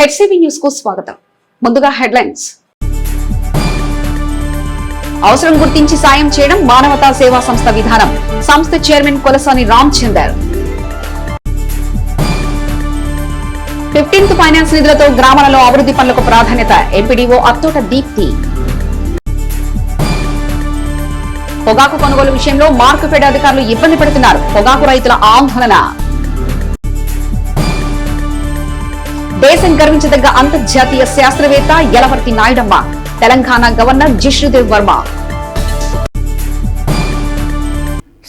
HCV news కు స్వాగతం. ముందుగా హెడ్లైన్స్. అవసరం గుర్తించి సాయం చేయడం మానవతా సేవా సంస్థ విధానం. సంస్థ chairman Kolasani Ramachandar. 15th finance నిధులతో గ్రామాలలో అభివృద్ధి పనులకు ప్రాధాన్యత. ఎంపీడీఓ అత్తోట దీప్తి. పొగాకు కొనుగోలు విషయంలో మార్కెట్ అధికారులు ఇబ్బంది పెడుతున్నారు. పొగాకు రైతుల ఆందోళన. దేశం గర్వించదగ్గ అంతర్జాతీయ శాస్త్రవేత్త యలవర్తి నాయుడమ్మ. తెలంగాణ గవర్నర్ జిష్ణుదేవ్ వర్మ.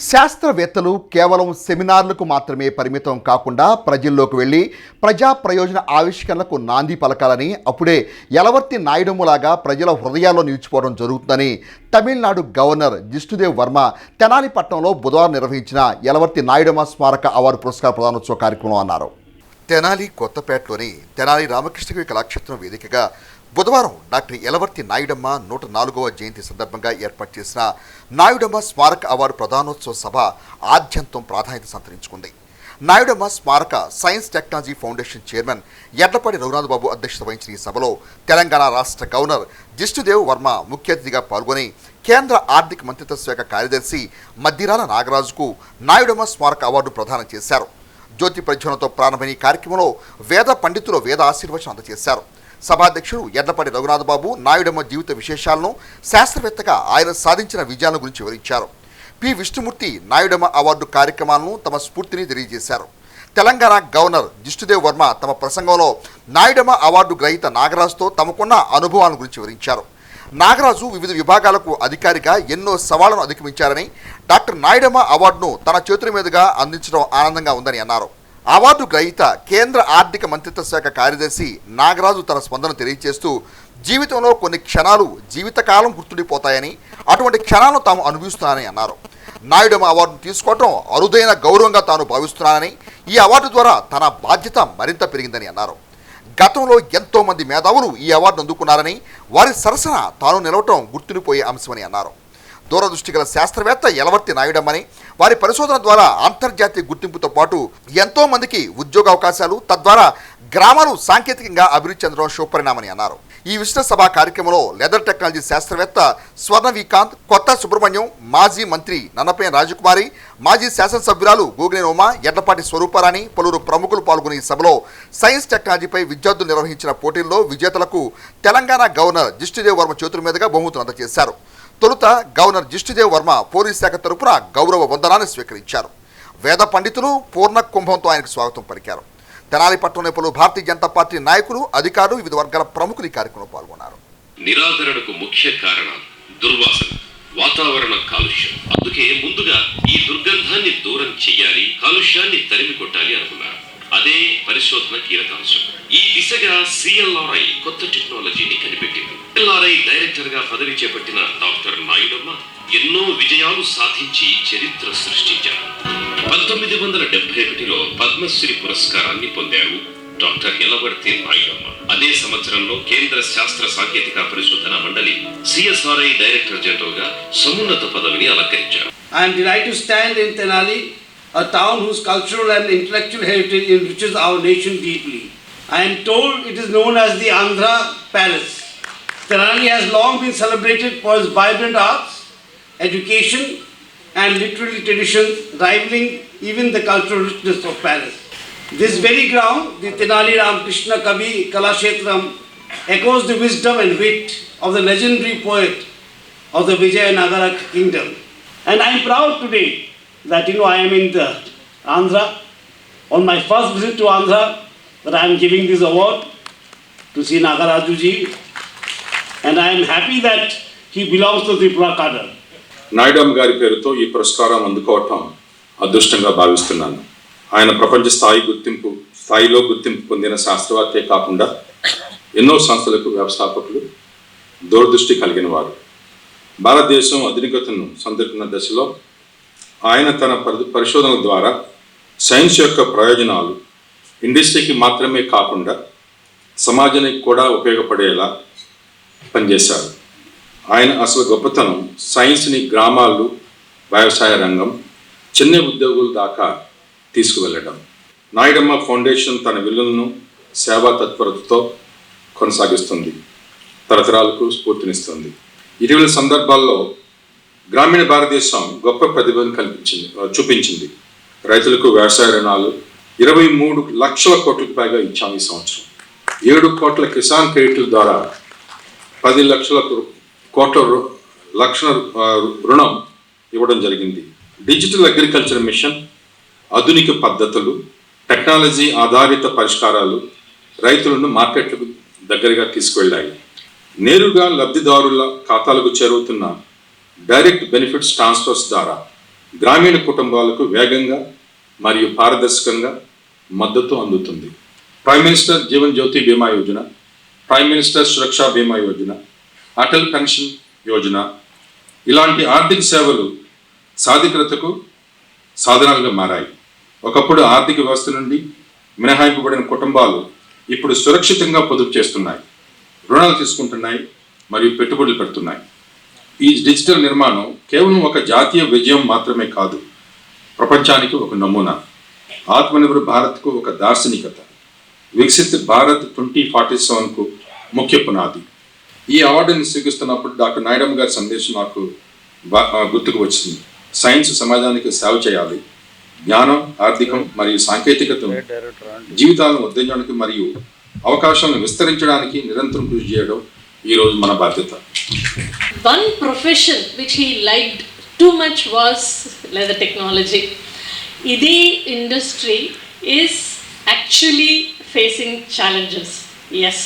శాస్త్రవేత్తలు కేవలం సెమినార్లకు మాత్రమే పరిమితం కాకుండా ప్రజల్లోకి వెళ్లి ప్రజా ప్రయోజన ఆవిష్కరణలకు నాంది పలకాలని, అప్పుడే యలవర్తి నాయుడమ్మలాగా ప్రజల హృదయాల్లో నిలిచిపోవడం జరుగుతుందని తమిళనాడు గవర్నర్ జిష్ణుదేవ్ వర్మ తెనాలి పట్టణంలో బుధవారం నిర్వహించిన యలవర్తి నాయుడమ్మ స్మారక అవార్డు పురస్కార ప్రదానోత్సవ కార్యక్రమంలో అన్నారు. తెనాలి కొత్తపేటలోని తెనాలి రామకృష్ణకవి కళాక్షేత్రం వేదికగా బుధవారం డాక్టర్ యలవర్తి నాయుడమ్మ 104వ జయంతి సందర్భంగా ఏర్పాటు చేసిన నాయుడమ్మ స్మారక అవార్డు ప్రదానోత్సవ సభ ఆద్యంతం ప్రాధాన్యత సంతరించుకుంది. నాయుడమ్మ స్మారక science technology foundation chairman Edlapadi Raghunath Babu అధ్యక్షత వహించిన ఈ సభలో తెలంగాణ రాష్ట్ర గవర్నర్ జిష్ణుదేవ్ వర్మ ముఖ్య అతిథిగా పాల్గొని కేంద్ర ఆర్థిక మంత్రిత్వ శాఖ కార్యదర్శి మద్దిరాల నాగరాజుకు నాయుడమ్మ స్మారక అవార్డు ప్రదానం చేశారు. జ్యోతి ప్రజ్వలనతో ప్రారంభమైన ఈ కార్యక్రమంలో వేద పండితులు వేద ఆశీర్వచనం అందజేశారు. సభాధ్యక్షుడు ఎడ్లపాడి రఘునాథ్ బాబు నాయుడమ్మ జీవిత విశేషాలను, శాస్త్రవేత్తగా ఆయన సాధించిన విజయాల గురించి వివరించారు. పి విష్ణుమూర్తి నాయుడమ్మ అవార్డు కార్యక్రమాలను తమ స్ఫూర్తిని తెలియజేశారు. తెలంగాణ గవర్నర్ జిష్ణుదేవ్ వర్మ తమ ప్రసంగంలో నాయుడమ్మ అవార్డు గ్రహీత నాగరాజుతో తమకున్న అనుభవాల గురించి వివరించారు. నాగరాజు వివిధ విభాగాలకు అధికారిగా ఎన్నో సవాళ్లను అధిగమించారని, డాక్టర్ నాయుడమ్మ అవార్డును తన చేతుల మీదుగా అందించడం ఆనందంగా ఉందని అన్నారు. అవార్డు గ్రహీత కేంద్ర ఆర్థిక మంత్రిత్వ శాఖ కార్యదర్శి నాగరాజు తన స్పందన తెలియజేస్తూ జీవితంలో కొన్ని క్షణాలు జీవితకాలం గుర్తుండిపోతాయని, అటువంటి క్షణాలను తాము అనుభవిస్తున్నానని అన్నారు. నాయుడమ్మ అవార్డును తీసుకోవడం అరుదైన గౌరవంగా తాను భావిస్తున్నానని, ఈ అవార్డు ద్వారా తన బాధ్యత మరింత పెరిగిందని అన్నారు. గతంలో ఎంతో మంది మేధావులు ఈ అవార్డు అందుకున్నారని, వారి సరసన తాను నిలవటం గుర్తుండిపోయే అంశమని అన్నారు. దూరదృష్టి గల శాస్త్రవేత్త యలవర్తి నాయుడమ్మని, వారి పరిశోధన ద్వారా అంతర్జాతీయ గుర్తింపుతో పాటు ఎంతో మందికి ఉద్యోగ అవకాశాలు, తద్వారా గ్రామాలు సాంకేతికంగా అభివృద్ధి చెందడం శుభపరిణామని అన్నారు. ఈ విశిష్ట సభా కార్యక్రమంలో లెదర్ టెక్నాలజీ శాస్త్రవేత్త స్వర్ణ వికాంత్, కొత్త సుబ్రహ్మణ్యం, మాజీ మంత్రి నన్నపేన రాజకుమారి, మాజీ శాసనసభ్యురాలు గోగినేని ఉమ, ఎడ్లపాటి స్వరూపారాణి, పలువురు ప్రముఖులు పాల్గొని ఈ సభలో సైన్స్ టెక్నాలజీపై విద్యార్థులు నిర్వహించిన పోటీల్లో విజేతలకు తెలంగాణ గవర్నర్ జిష్ణుదేవ్ వర్మ చేతుల మీదుగా బహుమతులు అందజేశారు. తొలుత గవర్నర్ జిష్ణుదేవ్ వర్మ పోలీస్ శాఖ తరపున గౌరవ వందనాన్ని స్వీకరించారు. వేద పండితులు పూర్ణ కుంభంతో ఆయనకు స్వాగతం పలికారు. తెనాలి పట్టణంలో పలువురు భారతీయ జనతా పార్టీ నాయకులు, అధికారులు, వివిధ వర్గాల ప్రముఖులు ఈ కార్యక్రమంలో పాల్గొన్నారు. నిరాదరణకు ముఖ్య కారణం దుర్వాసన, వాతావరణ కాలుష్యం. అందుకే ముందుగా ఈ దుర్గంధాన్ని దూరం చెయ్యాలి, కాలుష్యాన్ని తరిమి కొట్టాలి అనుకున్నారు. అదే పరిశోధన కీలకాంశం. ఈ దిశగా సిఎల్ఆర్ఐ కొత్త టెక్నాలజీని కనిపెట్టింది. సిఎల్ఆర్ఐ డైరెక్టర్ గా పదవి చేపట్టిన డాక్టర్ నాయుడమ్మ ఎన్నో విజయాలు సాధించి చరిత్ర సృష్టించారు. 1971లో పద్మశ్రీ పురస్కారాన్ని పొందారు డాక్టర్ యలవర్తి నాయుడమ్మ. అదే సంవత్సరంలో కేంద్ర శాస్త్ర సాంకేతిక పరిశోధన మండలి సిఎస్ఆర్ఐ డైరెక్టర్ జనరల్ గా సమున్నత పదవిని అలంకరించారు. I am delighted to stand in Tenali, a town whose cultural and intellectual heritage enriches our nation deeply. I am told it is known as the Andhra Palace. Tenali has long been celebrated for its vibrant arts, education and literary traditions, rivaling even the cultural richness of Palace. This very ground, the Tenali Ramakrishna Kavi Kalakshetram, echoes the wisdom and wit of the legendary poet of the Vijayanagara kingdom. And I am proud today that I am in the Andhra, on my first visit to Andhra, that I am giving this award to Sri Nagaraju ji, and I am happy that he belongs to Tripura cadre. Nayudamma గారి పేరుతో ఈ పురస్కారం అందుకోవటం అదృష్టంగా భావిస్తున్నాను. ఆయన ప్రపంచ స్థాయిలో గుర్తింపు పొందిన శాస్త్రవేత్తే కాకుండా ఎన్నో సంస్థలకు వ్యవస్థాపకులు, దూరదృష్టి కలిగిన వారు. భారతదేశం ఆధునికతను సంతరించుకున్న దశలో ఆయన తన పరిశోధనల ద్వారా సైన్స్ యొక్క ప్రయోజనాలు ఇండస్ట్రీకి మాత్రమే కాకుండా సమాజానికి కూడా ఉపయోగపడేలా పనిచేశారు. ఆయన అసలు గొప్పతనం సైన్స్ని గ్రామాలు, వ్యవసాయ రంగం, చిన్న ఉద్యోగుల దాకా తీసుకువెళ్ళడం. నాయుడమ్మ ఫౌండేషన్ తన విలువలను సేవా తత్పరతతో కొనసాగిస్తుంది, తరతరాలకు స్ఫూర్తినిస్తుంది. ఇటీవల సందర్భాల్లో గ్రామీణ భారతదేశం గొప్ప ప్రతిభను చూపించింది. రైతులకు వ్యవసాయ రుణాలు 23 లక్షల కోట్లకు పైగా ఇచ్చాము ఈ సంవత్సరం. 7 కోట్ల కిసాన్ క్రెడిట్ల ద్వారా 10 లక్షల రుణం ఇవ్వడం జరిగింది. డిజిటల్ అగ్రికల్చర్ మిషన్, ఆధునిక పద్ధతులు, టెక్నాలజీ ఆధారిత పరిష్కారాలు రైతులను మార్కెట్లకు దగ్గరగా తీసుకువెళ్ళాయి. నేరుగా లబ్ధిదారుల ఖాతాలకు చేరుతున్న డైరెక్ట్ బెనిఫిట్స్ ట్రాన్స్ఫర్స్ ద్వారా గ్రామీణ కుటుంబాలకు వేగంగా మరియు పారదర్శకంగా మద్దతు అందుతుంది. ప్రైమ్ మినిస్టర్ జీవన్ జ్యోతి బీమా యోజన, ప్రైమ్ మినిస్టర్ సురక్షా బీమా యోజన, అటల్ పెన్షన్ యోజన ఇలాంటి ఆర్థిక సేవలు సాధికారతకు సాధనాలుగా మారాయి. ఒకప్పుడు ఆర్థిక వ్యవస్థ నుండి మినహాయింపబడిన కుటుంబాలు ఇప్పుడు సురక్షితంగా పొదుపు చేస్తున్నాయి, రుణాలు తీసుకుంటున్నాయి మరియు పెట్టుబడులు పెడుతున్నాయి. ఈ డిజిటల్ నిర్మాణం కేవలం ఒక జాతీయ విజయం మాత్రమే కాదు, ప్రపంచానికి ఒక నమూనా, ఆత్మనిర్భర్ భారత్కు ఒక దార్శనికత, వికసిత్ భారత్ 2047కు ముఖ్య పునాది. ఈ అవార్డుని స్వీకరిస్తున్నప్పుడు డాక్టర్ నాయుడమ్మ గారి సందేశం నాకు గుర్తుకు వచ్చింది. సైన్స్ సమాజానికి సేవ చేయాలి, జ్ఞానం, ఆర్థికం మరియు సాంకేతికతను జీవితాలను ఉద్ధరించడానికి మరియు అవకాశాలను విస్తరించడానికి నిరంతరం కృషి చేయడం ఈరోజు మన బాధ్యత. One profession which he liked too much was leather technology. Idi industry is actually facing challenges. Yes,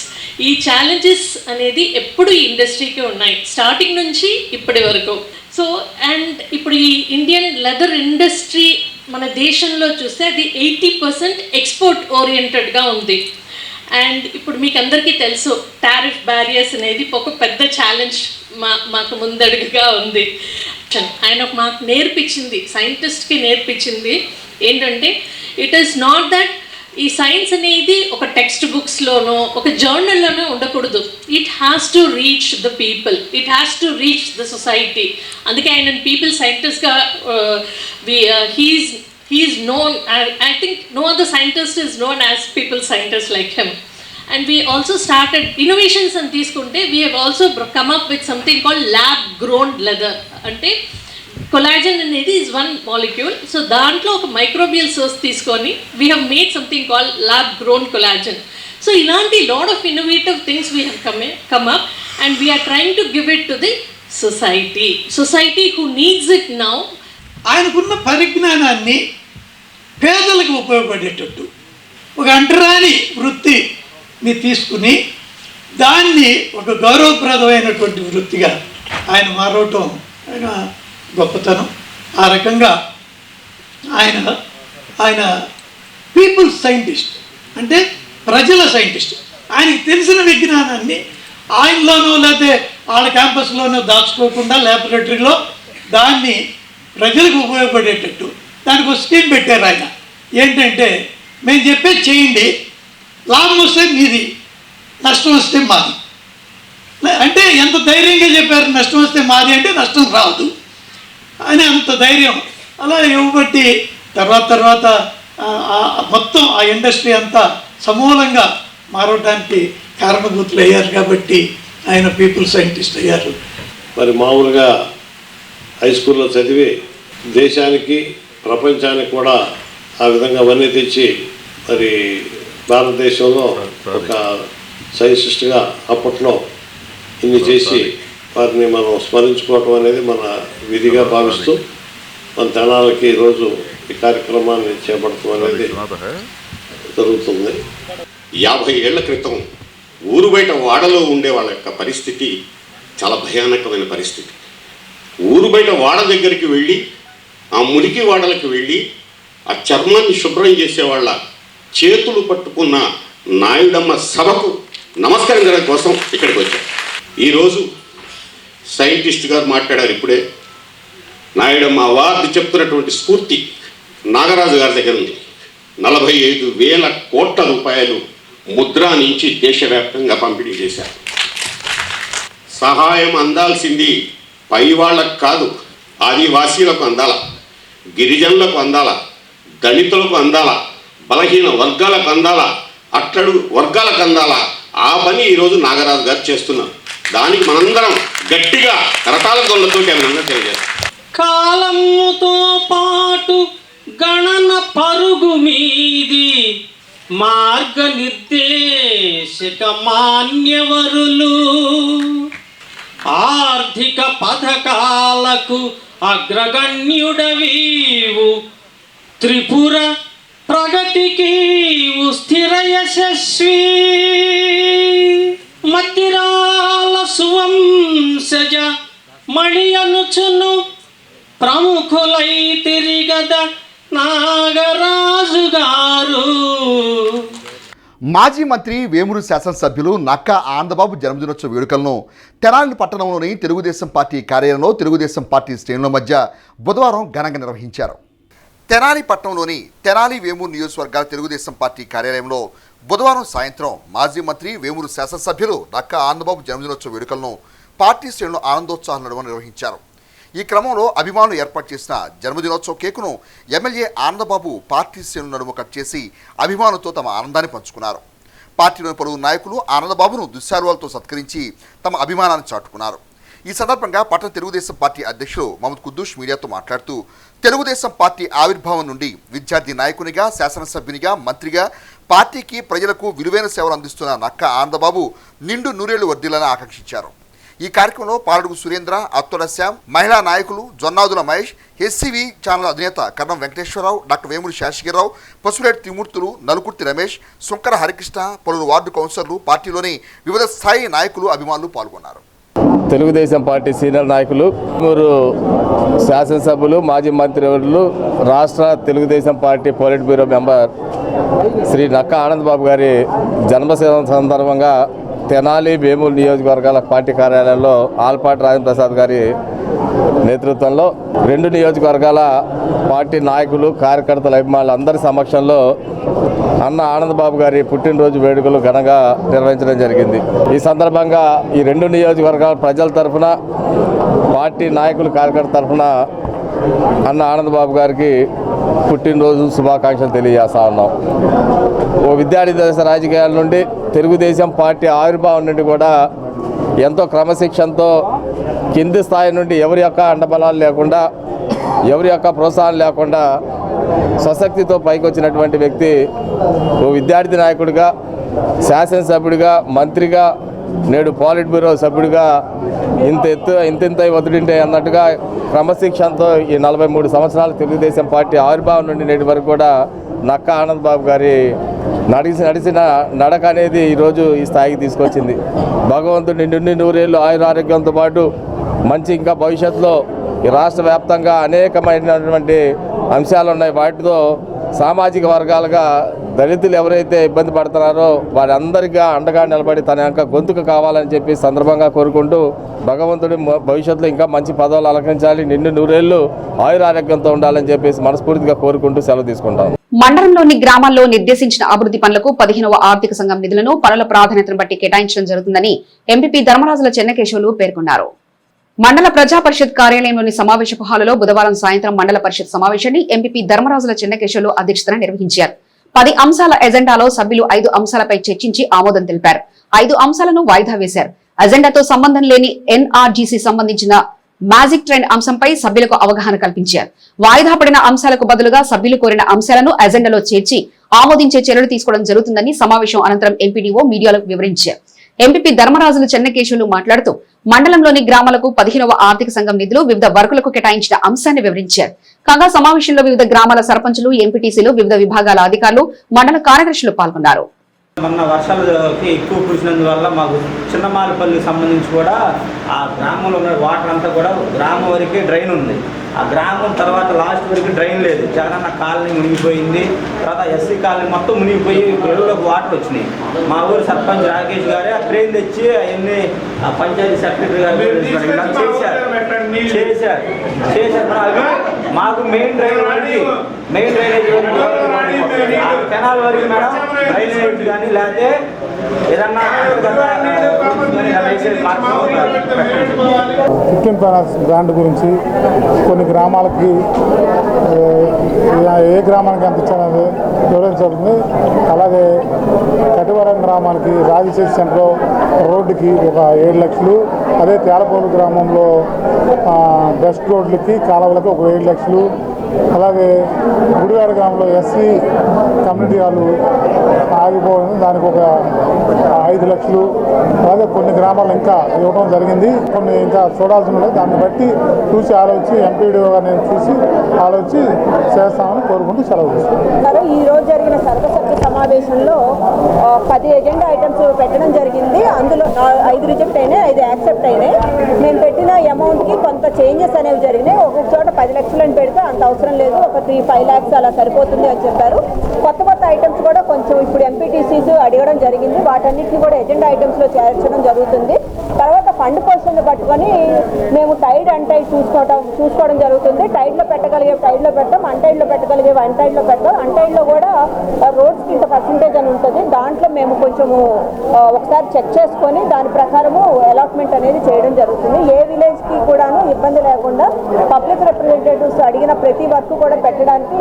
ఈ ఛాలెంజెస్ అనేది ఎప్పుడు ఈ ఇండస్ట్రీకి ఉన్నాయి, స్టార్టింగ్ నుంచి ఇప్పటి వరకు. సో అండ్ ఇప్పుడు ఈ ఇండియన్ లెదర్ ఇండస్ట్రీ మన దేశంలో చూస్తే అది 80% ఎక్స్పోర్ట్ ఓరియంటెడ్గా ఉంది. అండ్ ఇప్పుడు మీకు అందరికీ తెలుసు టారిఫ్ బ్యారియర్స్ అనేది ఒక పెద్ద ఛాలెంజ్ మాకు ముందడుగుగా ఉంది. ఆయన మాకు నేర్పించింది, సైంటిస్ట్కి నేర్పించింది ఏంటంటే ఇట్ ఈస్ నాట్ దట్ ఈ సైన్స్ అనేది ఒక టెక్స్ట్ బుక్స్లోనో ఒక జర్నల్లోనో ఉండకూడదు. It has to reach the people, it has to reach the society. అందుకే ఆయన people సైంటిస్ట్గా he's known, I think no other scientist is known as people scientist like him. And we also started innovations and తీసుకుంటే we have also come up with something called lab grown leather. అంటే collagen అనేది is one molecule. So దాంట్లో ఒక microbial source తీసుకొని we have made something called lab grown collagen. So ఇలాంటి lot of innovative things we have come up and we are trying to give it to the society who needs it now. ఆయనకున్న పరిజ్ఞానాన్ని పేదలకు ఉపయోగపడేటట్టు ఒక అంటరాని వృత్తిని తీసుకుని దాన్ని ఒక గౌరవప్రదమైనటువంటి వృత్తిగా ఆయన మారవటం ఆయన గొప్పతనం. ఆ రకంగా ఆయన పీపుల్స్ సైంటిస్ట్, అంటే ప్రజల సైంటిస్ట్. ఆయనకి తెలిసిన విజ్ఞానాన్ని ఆయనలోనో లేకపోతే వాళ్ళ క్యాంపస్లోనో దాచుకోకుండా ల్యాబొరేటరీలో దాన్ని ప్రజలకు ఉపయోగపడేటట్టు దానికి ఒక స్కీమ్ పెట్టారు ఆయన. ఏంటంటే మేము చెప్పేది చేయండి, లాభం వస్తే మీది, నష్టం వస్తే మాది. అంటే ఎంత ధైర్యంగా చెప్పారు, నష్టం వస్తే మాది అంటే నష్టం రాదు అని అంత ధైర్యం. అలా ఇవ్వబట్టి తర్వాత మొత్తం ఆ ఇండస్ట్రీ అంతా సమూలంగా మారడానికి కారణభూతులు అయ్యారు. కాబట్టి ఆయన పీపుల్ సైంటిస్ట్ అయ్యారు. మరి మామూలుగా హై స్కూల్లో చదివి దేశానికి ప్రపంచానికి కూడా ఆ విధంగా అవన్నీ తెచ్చి మరి భారతదేశంలో ఒక సైంటిస్ట్గా అప్పట్లో ఇన్ని చేసి వారిని మనం స్మరించుకోవటం అనేది మన విధిగా భావిస్తూ మన తెనాలకి ఈరోజు ఈ కార్యక్రమాన్ని చేపడటం అనేది జరుగుతుంది. 50 ఏళ్ల క్రితం ఊరు బయట వాడలో ఉండే వాళ్ళ యొక్క పరిస్థితి చాలా భయానకమైన పరిస్థితి. ఊరు బయట వాడ దగ్గరికి వెళ్ళి ఆ మురికి వాడలకు వెళ్ళి ఆ చర్మాన్ని శుభ్రం చేసేవాళ్ళ చేతులు పట్టుకున్న నాయుడమ్మ సభకు నమస్కరించడం కోసం ఇక్కడికి వచ్చాం. ఈరోజు సైంటిస్ట్ గారు మాట్లాడారు ఇప్పుడే. నాయుడమ్మ అవార్డు చెప్తున్నటువంటి స్ఫూర్తి నాగరాజు గారి దగ్గర ఉంది. 45,000 కోట్ల రూపాయలు ముద్రా నుంచి దేశవ్యాప్తంగా పంపిణీ చేశారు. సహాయం అందాల్సింది పై వాళ్ళకు కాదు, ఆదివాసీలకు అందాల, గిరిజనులకు అందాల, దళితులకు అందాల, బలహీన వర్గాలకు అందాల అట్టడు వర్గాలకు అందాల ఆ పని ఈరోజు నాగరాజు గారు చేస్తున్నారు. దానికి మనందరం గట్టిగా కరతాళ గొల్లతో అభినందన తెలియజేస్తాం. కాలముతో పాటు గణన పరుగు మీది మార్గనిర్దేశక మాన్యవరులు ఆర్థిక పథకాలకు అగ్రగణ్యుడవీవు త్రిపుర ప్రగతికి స్థిర యశస్వి మధ్యరాల సువంశజ మణి అనుచును ప్రముఖులై తిరిగద నాగరాజు గారు. మాజీ మంత్రి వేమూరు శాసనసభ్యులు నక్కా ఆనందబాబు జన్మదినోత్సవ వేడుకలను తెనాలి పట్టణంలోని తెలుగుదేశం పార్టీ కార్యాలయంలో తెలుగుదేశం పార్టీ శ్రేణుల మధ్య బుధవారం ఘనంగా నిర్వహించారు. తెనాలి పట్టణంలోని తెనాలి వేమూరు నియోజకవర్గాల తెలుగుదేశం పార్టీ కార్యాలయంలో బుధవారం సాయంత్రం మాజీ మంత్రి వేమూరు శాసనసభ్యులు నక్కా ఆనందబాబు జన్మదినోత్సవ వేడుకలను పార్టీ శ్రేణులు ఆనందోత్సాహాల నడుమ నిర్వహించారు. ఈ క్రమంలో అభిమానులు ఏర్పాటు చేసిన జన్మదినోత్సవ కేకును ఎమ్మెల్యే ఆనందబాబు పార్టీ శ్రేణుల నడుమ కట్ చేసి అభిమానులతో తమ ఆనందాన్ని పంచుకున్నారు. పార్టీలోని పలువురు నాయకులు ఆనందబాబును దుశ్శాలువాలతో సత్కరించి తమ అభిమానాన్ని చాటుకున్నారు. ఈ సందర్భంగా పట్టణ తెలుగుదేశం పార్టీ అధ్యక్షులు మహమ్మద్ కుద్దూస్ మీడియాతో మాట్లాడుతూ తెలుగుదేశం పార్టీ ఆవిర్భావం నుండి విద్యార్థి నాయకునిగా, శాసనసభ్యునిగా, మంత్రిగా పార్టీకి ప్రజలకు విలువైన సేవలు అందిస్తున్న నక్కా ఆనందబాబు నిండు నూరేళ్లు వర్ధిల్లని ఆకాంక్షించారు. ఈ కార్యక్రమంలో పాలడుగు సురేంద్ర, అత్తోల శ్యామ్, మహిళా నాయకులు జొన్నాదుల మహేష్, ఎస్సీవీ ఛానల్ అధినేత కర్ణం వెంకటేశ్వరరావు, డాక్టర్ వేమూరి శాసగిరిరావు, పసులేటి త్రిమూర్తులు, నలుకుర్తి రమేష్, సుంకర హరికృష్ణ, పలువురు వార్డు కౌన్సిలర్లు, పార్టీలోని వివిధ స్థాయి నాయకులు, అభిమానులు పాల్గొన్నారు. తెలుగుదేశం పార్టీ సీనియర్ నాయకులు, మూరు శాసనసభ్యులు, మాజీ మంత్రివర్యులు, రాష్ట్ర Telugu Desam party politburo member Shri Nakka Anand Babu గారి జన్మదిన సందర్భంగా తెనాలి వేమూరు నియోజకవర్గాల పార్టీ కార్యాలయంలో ఆల్పాటి రాజేంద్ర ప్రసాద్ గారి నేతృత్వంలో 2 నియోజకవర్గాల పార్టీ నాయకులు, కార్యకర్తల అభిమానులు అందరి సమక్షంలో అన్న ఆనందబాబు గారి పుట్టినరోజు వేడుకలు ఘనంగా నిర్వహించడం జరిగింది. ఈ సందర్భంగా ఈ 2 నియోజకవర్గాల ప్రజల తరఫున, పార్టీ నాయకులు, కార్యకర్తల తరఫున అన్న ఆనందబాబు గారికి పుట్టినరోజు శుభాకాంక్షలు తెలియజేస్తా ఉన్నాం. ఓ విద్యార్థి దశ రాజకీయాల నుండి తెలుగుదేశం పార్టీ ఆవిర్భావం నుండి కూడా ఎంతో క్రమశిక్షణతో కింది స్థాయి నుండి ఎవరి యొక్క అండబలాలు లేకుండా, ఎవరి యొక్క ప్రోత్సాహం లేకుండా స్వశక్తితో పైకి వచ్చినటువంటి వ్యక్తి ఓ విద్యార్థి నాయకుడిగా, శాసనసభ్యుడిగా, మంత్రిగా, నేడు పాలిట్ బ్యూరో సభ్యుడిగా ఇంత ఒత్తిడింటే అన్నట్టుగా క్రమశిక్షణతో ఈ 43 సంవత్సరాల తెలుగుదేశం పార్టీ ఆవిర్భావం నుండి నేటి వరకు కూడా నక్కా ఆనందబాబు గారి నడిచిన నడక అనేది ఈరోజు ఈ స్థాయికి తీసుకొచ్చింది. భగవంతుడి నిండు నూరేళ్ళు ఆయురారోగ్యంతో పాటు మంచి ఇంకా భవిష్యత్తులో ఈ రాష్ట్ర వ్యాప్తంగా అనేకమైనటువంటి అంశాలు ఉన్నాయి. వాటితో సామాజిక వర్గాలుగా దళితులు ఎవరైతే ఇబ్బంది పడుతున్నారో వారందరికీ అండగా నిలబడి తన యొక్క గొంతుకు కావాలని చెప్పి సందర్భంగా కోరుకుంటూ భగవంతుడి భవిష్యత్తులో ఇంకా మంచి పదవులు అలంకరించాలి, నిండు నూరేళ్లు ఆయురారోగ్యంతో ఉండాలని చెప్పేసి మనస్ఫూర్తిగా కోరుకుంటూ సెలవు తీసుకుంటాం. మండలంలోని గ్రామాల్లో నిర్దేశించిన అభివృద్ధి పనులకు 15వ ఆర్థిక సంఘం నిధులను పనుల ప్రాధాన్యతను బట్టి కేటాయించడం జరుగుతుందని ఎంపీపీ ధర్మరాజుల చెన్నకేశవులు పేర్కొన్నారు. మండల ప్రజా పరిషత్ కార్యాలయంలోని సమావేశపు హాలులో బుధవారం సాయంత్రం మండల పరిషత్ సమావేశాన్ని ఎంపీపీ ధర్మరాజుల చెన్నకేశవులు అధ్యక్షతన నిర్వహించారు. 10 అంశాల ఎజెండాలో సభ్యులు 5 అంశాలపై చర్చించి ఆమోదం తెలిపారు. 5 అంశాలను వాయిదా వేశారు. అజెండాతో సంబంధం లేని ఎన్ఆర్జీసీ సంబంధించిన మ్యాజిక్ ట్రెండ్ అంశంపై సభ్యులకు అవగాహన కల్పించారు. వాయిదా పడిన అంశాలకు బదులుగా సభ్యులు కోరిన అంశాలను అజెండాలో చేర్చి ఆమోదించే చర్యలు తీసుకోవడం జరుగుతుందని సమావేశం అనంతరం ఎంపీడీఓ మీడియాలకు వివరించారు. ఎంపీపీ ధర్మరాజులు చెన్నకేశవులు మాట్లాడుతూ మండలంలోని గ్రామాలకు 15వ ఆర్థిక సంఘం నిధులు వివిధ వర్కులకు కేటాయించిన అంశాన్ని వివరించారు. కాగా సమావేశంలో వివిధ గ్రామాల సర్పంచులు, ఎంపీటీసీలు, వివిధ విభాగాల అధికారులు, మండల కార్యదర్శులు పాల్గొన్నారు. మొన్న వర్షాలకి ఎక్కువ కురిసినందువల్ల మాకు చిన్నమాలపల్లికి సంబంధించి కూడా ఆ గ్రామంలో ఉన్న వాటర్ అంతా కూడా గ్రామం వరకే డ్రైన్ ఉంది. ఆ గ్రామం తర్వాత లాస్ట్ వరకు డ్రైన్ లేదు. జగనన్న కాలనీ మునిగిపోయింది. తర్వాత ఎస్సీ కాలనీ మొత్తం మునిగిపోయి ఎరువులకు వాటర్ వచ్చినాయి. మా ఊరు సర్పంచ్ రాకేష్ గారే ఆ ట్రైన్ తెచ్చి అవన్నీ పంచాయతీ సెక్రటరీ గారు చేశారు. అవి మాకు మెయిన్ డ్రైనేజ్ కెనాల్ వరకు మేడం డ్రైనేజ్ కానీ లేకపోతే ఏదన్నా 15 ఫైనాన్స్ గ్రాంట్ గురించి కొన్ని గ్రామాలకి ఏ గ్రామానికి ఎంత ఇచ్చారనేది వివరించబడింది. అలాగే గ్రామాలకి రాజశేఖర్ సెంటర్ రోడ్డుకి ఒక 7 లక్షలు, అదే తేలపోలు గ్రామంలో బెస్ట్ రోడ్లకి కాలువలకి ఒక 7 లక్షలు, అలాగే గుడివాడ గ్రామంలో ఎస్సీ కమ్యూనిటీ హాలు ఆగిపోయింది, దానికి ఒక 5 లక్షలు, అలాగే కొన్ని గ్రామాలు ఇంకా ఇవ్వడం జరిగింది. కొన్ని ఇంకా చూడాల్సి ఉన్నాయి. దాన్ని బట్టి చూసి ఆలోచించి ఎంపీడీఓగా నేను చూసి ఆలోచించి చేస్తామని కోరుకుంటూ సెలవు తీసుకుంటాను. ఈ రోజు జరిగిన సర్వసభ్య సమావేశంలో 10 ఎజెండా ఐటమ్స్ పెట్టడం జరిగింది. అందులో 5 రిజెక్ట్ అయినాయి, 5 యాక్సెప్ట్ అయినాయి. మేము పెట్టిన అమౌంట్కి కొంత చేంజెస్ అనేవి జరిగినాయి. ఒక్కొక్క చోట 10 లక్షలు అని పెడితే అంత అవసరం లేదు, ఒక 3-5 lakhs అలా సరిపోతుంది అని చెప్పారు. కొత్త ఐటమ్స్ కూడా కొంచెం ఇప్పుడు ఎంపీటీసీస్ అడగడం జరిగింది. వాటన్నిటిని కూడా ఎజెండా ఐటమ్స్లో చేర్చడం జరుగుతుంది. తర్వాత ఫండ్ పొజిషన్ పట్టుకొని మేము టైడ్ అండ్ టైడ్ చూసుకోవడం జరుగుతుంది. టైడ్లో పెట్టగలిగే టైడ్లో పెట్టాం, అన్టైడ్లో పెట్టగలిగే అన్టైడ్లో పెట్టాం. అన్టైడ్లో కూడా రోడ్స్కి ఇంత పర్సంటేజ్ అని ఉంటుంది. దాంట్లో మేము కొంచెము ఒకసారి చెక్ చేసుకొని దాని ప్రకారము అలాట్మెంట్ అనేది చేయడం జరుగుతుంది. ఏ విలేజ్కి కూడాను ఇబ్బంది లేకుండా పబ్లిక్ రిప్రజెంటేటివ్స్ అడిగిన ప్రతి వర్క్ కూడా పెట్టడానికి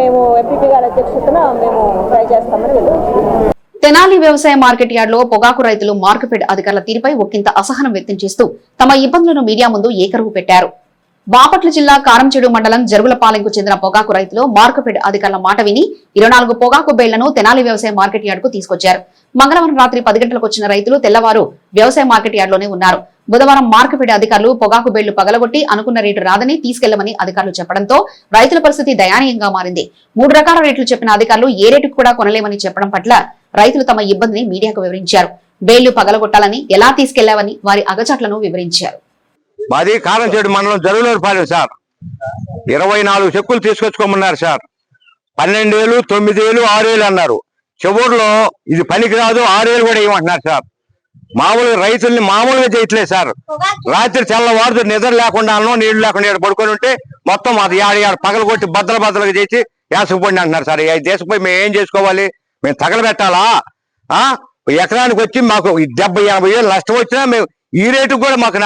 మేము ఎంపీపీ గారి అధ్యక్షతన మేము ట్రై చేస్తామని వెళ్ళాము. తెనాలి వ్యవసాయ మార్కెట్ యార్డ్ లో పొగాకు రైతులు మార్కెట్ అధికారుల తీరుపై ఒకంత అసహనం వ్యక్తం చేస్తూ తమ ఇబ్బందులను మీడియా ముందు ఏకరువు పెట్టారు. బాపట్ల జిల్లా కారంచేడు మండలం జరుగులపాలెంకు చెందిన పొగాకు రైతులు మార్కెట్ అధికారుల మాట విని 24 పొగాకు బేళ్లను తెనాలి వ్యవసాయ మార్కెట్ యార్డ్ కు తీసుకొచ్చారు. మంగళవారం రాత్రి 10 గంటలకు వచ్చిన రైతులు తెల్లవారు వ్యవసాయ మార్కెట్ యార్డ్ లోనే ఉన్నారు. బుధవారం మార్కెట్ అధికారులు పొగాకు బేళ్లు పగలగొట్టి అనుకున్న రేటు రాదని తీసుకెళ్లమని అధికారులు చెప్పడంతో రైతుల పరిస్థితి దయనీయంగా మారింది. 3 రకాల రేట్లు చెప్పిన అధికారులు ఏ రేటుకు కూడా కొనలేమని చెప్పడం పట్ల రైతులు తమ ఇబ్బందిని మీడియాకు వివరించారు. బేళ్లు పగలగొట్టాలని, ఎలా తీసుకెళ్లావని వారి అగచాట్లను వివరించారు. మాది కారంచేడు మండలం జరుగులపాలెం సార్. 24 చెక్కులు తీసుకొచ్చుకోమన్నారు సార్. 12,000, 9,000, 6,000 అన్నారు. చివరిలో ఇది పనికిరాదు 6,000 కూడా ఇవ్వమంటున్నారు సార్. మామూలుగా రైతుల్ని మామూలుగా చేయట్లేదు సార్. రాత్రి తెల్లవారు నిద్ర లేకుండా అన్నం నీళ్లు లేకుండా పడుకొని ఉంటే మొత్తం అది ఏడు పగలు కొట్టి బద్దలుగా చేసి వేసకపోండి అంటున్నారు సార్. ఈ దేశపోయి మేము ఏం చేసుకోవాలి? మేము తగలబెట్టాలా? ఎకరానికి వచ్చి మాకు 70-80 వేలు నష్టం వచ్చినా మేము ఈ రేటు కూడా మాకు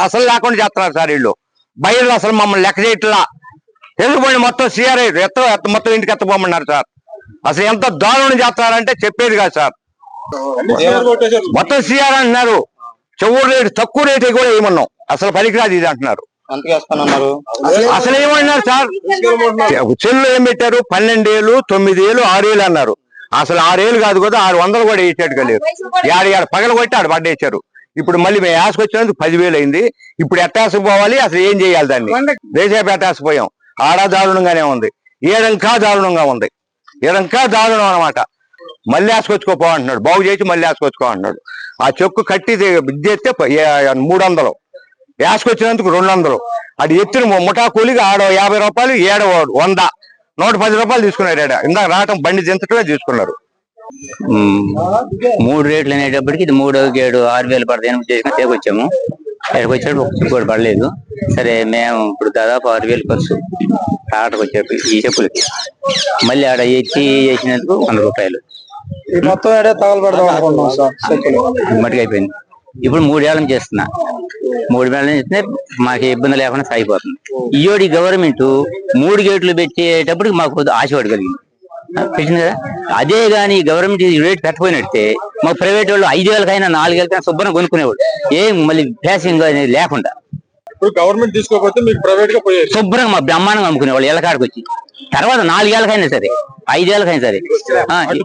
అసలు లేకుండా చేస్తున్నారు సార్. వీళ్ళు బయలు అసలు మమ్మల్ని లెక్క చేయట్లా. ఎందుకుపోయి మొత్తం సిఆర్ఐ మొత్తం ఇంటికి ఎత్తపోమన్నారు సార్. అసలు ఎంత దారుణం చేస్తున్నారంటే చెప్పేది కాదు సార్. మొత్తం సిఆర్ అంటున్నారు. చెవుడు రేటు తక్కువ రేటు కూడా ఏమన్నాం, అసలు పనికిరాదు ఇది అంటున్నారు. అసలు ఏమన్నారు సార్? చెల్లు ఏం పెట్టారు? 12,000, 9,000, 6,000 అన్నారు. అసలు 6,000 కాదు కదా, 600 కూడా వేసేట్టుగా లేరు. ఏడు పగలు కొట్టి ఆడ పడ్డేశారు. ఇప్పుడు మళ్ళీ మేము యాసకొచ్చినందుకు 10,000 అయింది. ఇప్పుడు ఎట్టాసపోవాలి? అసలు ఏం చేయాలి? దాన్ని రేసేపు ఎట్టాసిపోయాం. ఆడ దారుణంగానే ఉంది, ఏడంకా దారుణంగా ఉంది. ఏడంకా దారుణం అనమాట. మళ్ళీ వేసుకొచ్చుకోపో అంటున్నాడు. బాగు చేసి మళ్ళీ వేసుకొచ్చుకో అంటున్నాడు. ఆ చెక్కు కట్టి చేస్తే 300, వేసుకొచ్చినందుకు 200. అది ఎత్తిన ముఠా కూలికి ఆడ 50 రూపాయలు, 7 100, 110 రూపాయలు తీసుకున్నారు. ఇందాక రావటం బండి దించటమే తీసుకున్నారు. 3 రేట్లు అనేటప్పటికి ఇది 3,700, 6,000 పడతాయని చేసిన తేకొచ్చాము. ఇక్కడికి వచ్చాడు ఒక చెక్కు కూడా పడలేదు. సరే మేము ఇప్పుడు దాదాపు 6,000 ఖర్చు ఆటకు వచ్చాడు ఈ చెప్పులకి. మళ్ళీ ఆడ ఎత్తి చేసినందుకు 100 రూపాయలు మొత్తం మట్టుకు అయిపోయింది. ఇప్పుడు 3 ఏళ్ళ నుంచి చేస్తున్నా. 3 ఏళ్ళ నుంచి చేస్తే మాకు ఇబ్బంది లేకుండా సాగిపోతుంది. ఈయోడి గవర్నమెంట్ 3 గేట్లు పెట్టేటప్పటికి మాకు ఆశపడి కలిగింది, పెట్టింది కదా. అదే గాని గవర్నమెంట్ రేట్ పెట్టపోయినట్టే మాకు ప్రైవేట్ వాళ్ళు 5,000కైనా 4,000కైనా శుభ్రంగా కొనుక్కునేవాడు. ఏం మళ్ళీ ఫ్యాసింగ్ అనేది లేకుండా. ఇప్పుడు గవర్నమెంట్ తీసుకోకపోతే మీకు ప్రైవేట్ గా పోయేది. శుభ్రంగా మా బ్రహ్మాండంగా అమ్ముకునేవాళ్ళు ఎల్లకాడికి వచ్చి. తర్వాత 4 ఏళ్ళకైనా సరే, 5 ఏళ్ళకైనా సరే,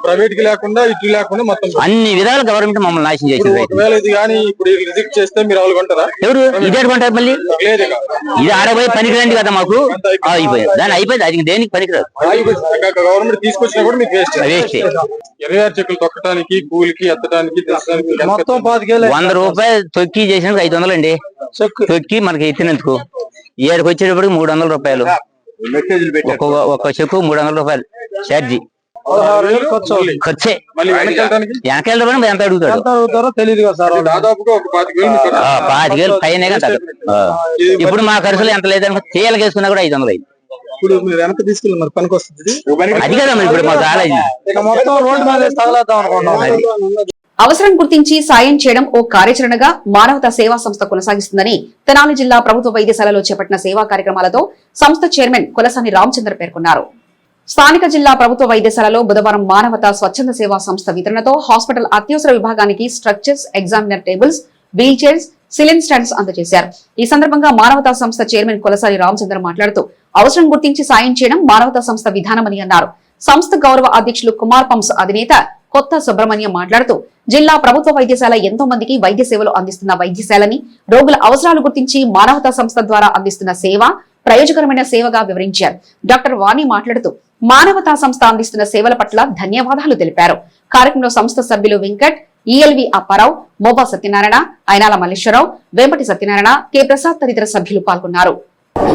ప్రైవేట్ కి లేకుండా ఇటు లేకుండా మొత్తం అన్ని విధాలు గవర్నమెంట్ మమ్మల్ని నాశనం చేసింది. ఒకవేళ ఇది కానీ ఇప్పుడు రిజెక్ట్ చేస్తే మీరు వాళ్ళు కొంటారా? ఎవరు ఇదే కొంటారు? మళ్ళీ ఇది ఆడపోయి పనికిరండి కదా మాకు. అయిపోయింది, దాని అయిపోయింది. అది దేనికి పనికిరాదు. గవర్నమెంట్ తీసుకొచ్చినా కూడా మీకు వేస్ట్. 26 చెక్కులు తొక్కడానికి, కూలికి, ఎత్తడానికి మొత్తం 100 రూపాయలు తొక్కి చేసినందుకు 500 అండి. తొక్కి మనకి ఎత్తినందుకు ఏడుకి వచ్చేటప్పటికి 300 రూపాయలు. ఒక్క చెక్కు 300 రూపాయలు ఛార్జీ ఖర్చే. వెనకెళ్ళడం ఎంత అడుగుతారో తెలియదు కదా సార్. దాదాపుగా 25,000 పైన. ఇప్పుడు మా ఖర్చులు ఎంత లేదనుకో తేలిక వేసుకున్నా కూడా 500 అయింది. ఇప్పుడు మీరు వెనక తీసుకెళ్ళి మరి పనికి వస్తుంది అది కదా. ఇప్పుడు మాకు మొత్తం రోడ్డు మీద తగలేద్దాం అనుకుంటున్నాం. అవసరం గుర్తించి సాయం చేయడం ఓ కార్యాచరణగా మానవతా సేవా సంస్థ కొనసాగిస్తుందని తెనాలి జిల్లా ప్రభుత్వ వైద్యశాలలో చేపట్టిన సేవా కార్యక్రమాలతో సంస్థ చైర్మన్ కొలసాని రామచంద్ర పేర్కొన్నారు. స్థానిక జిల్లా ప్రభుత్వ వైద్యశాలలో బుధవారం మానవతా స్వచ్ఛంద సేవా సంస్థ వితరణతో హాస్పిటల్ అత్యవసర విభాగానికి stretchers, examiner tables, wheel chairs, saline stands అందజేశారు. ఈ సందర్భంగా మానవతా సంస్థ చైర్మన్ కొలసారి రామచంద్ర మాట్లాడుతూ అవసరం గుర్తించి సాయం చేయడం మానవతా సంస్థ విధానమని అన్నారు. సంస్థ గౌరవ అధ్యక్షులు కుమార్ పంప్స్ అధినేత కొత్త సుబ్రహ్మణ్యం మాట్లాడుతూ జిల్లా ప్రభుత్వ వైద్యశాల ఎంతో మందికి వైద్య సేవలు అందిస్తున్న వైద్యశాలని, రోగుల అవసరాలు గుర్తించి మానవతా సంస్థ ద్వారా అందిస్తున్న సేవ ప్రయోజకరమైన సేవగా వివరించారు. డాక్టర్ వాణి మాట్లాడుతూ మానవతా సంస్థ అందిస్తున్న సేవల పట్ల ధన్యవాదాలు తెలిపారు. కార్యక్రమంలో సంస్థ సభ్యులు Venkat, ELV Apparao, MOBA Satyanarayana, Ayinala Malleswara Rao, Vempati Satyanarayana, K Prasad తదితర సభ్యులు పాల్గొన్నారు.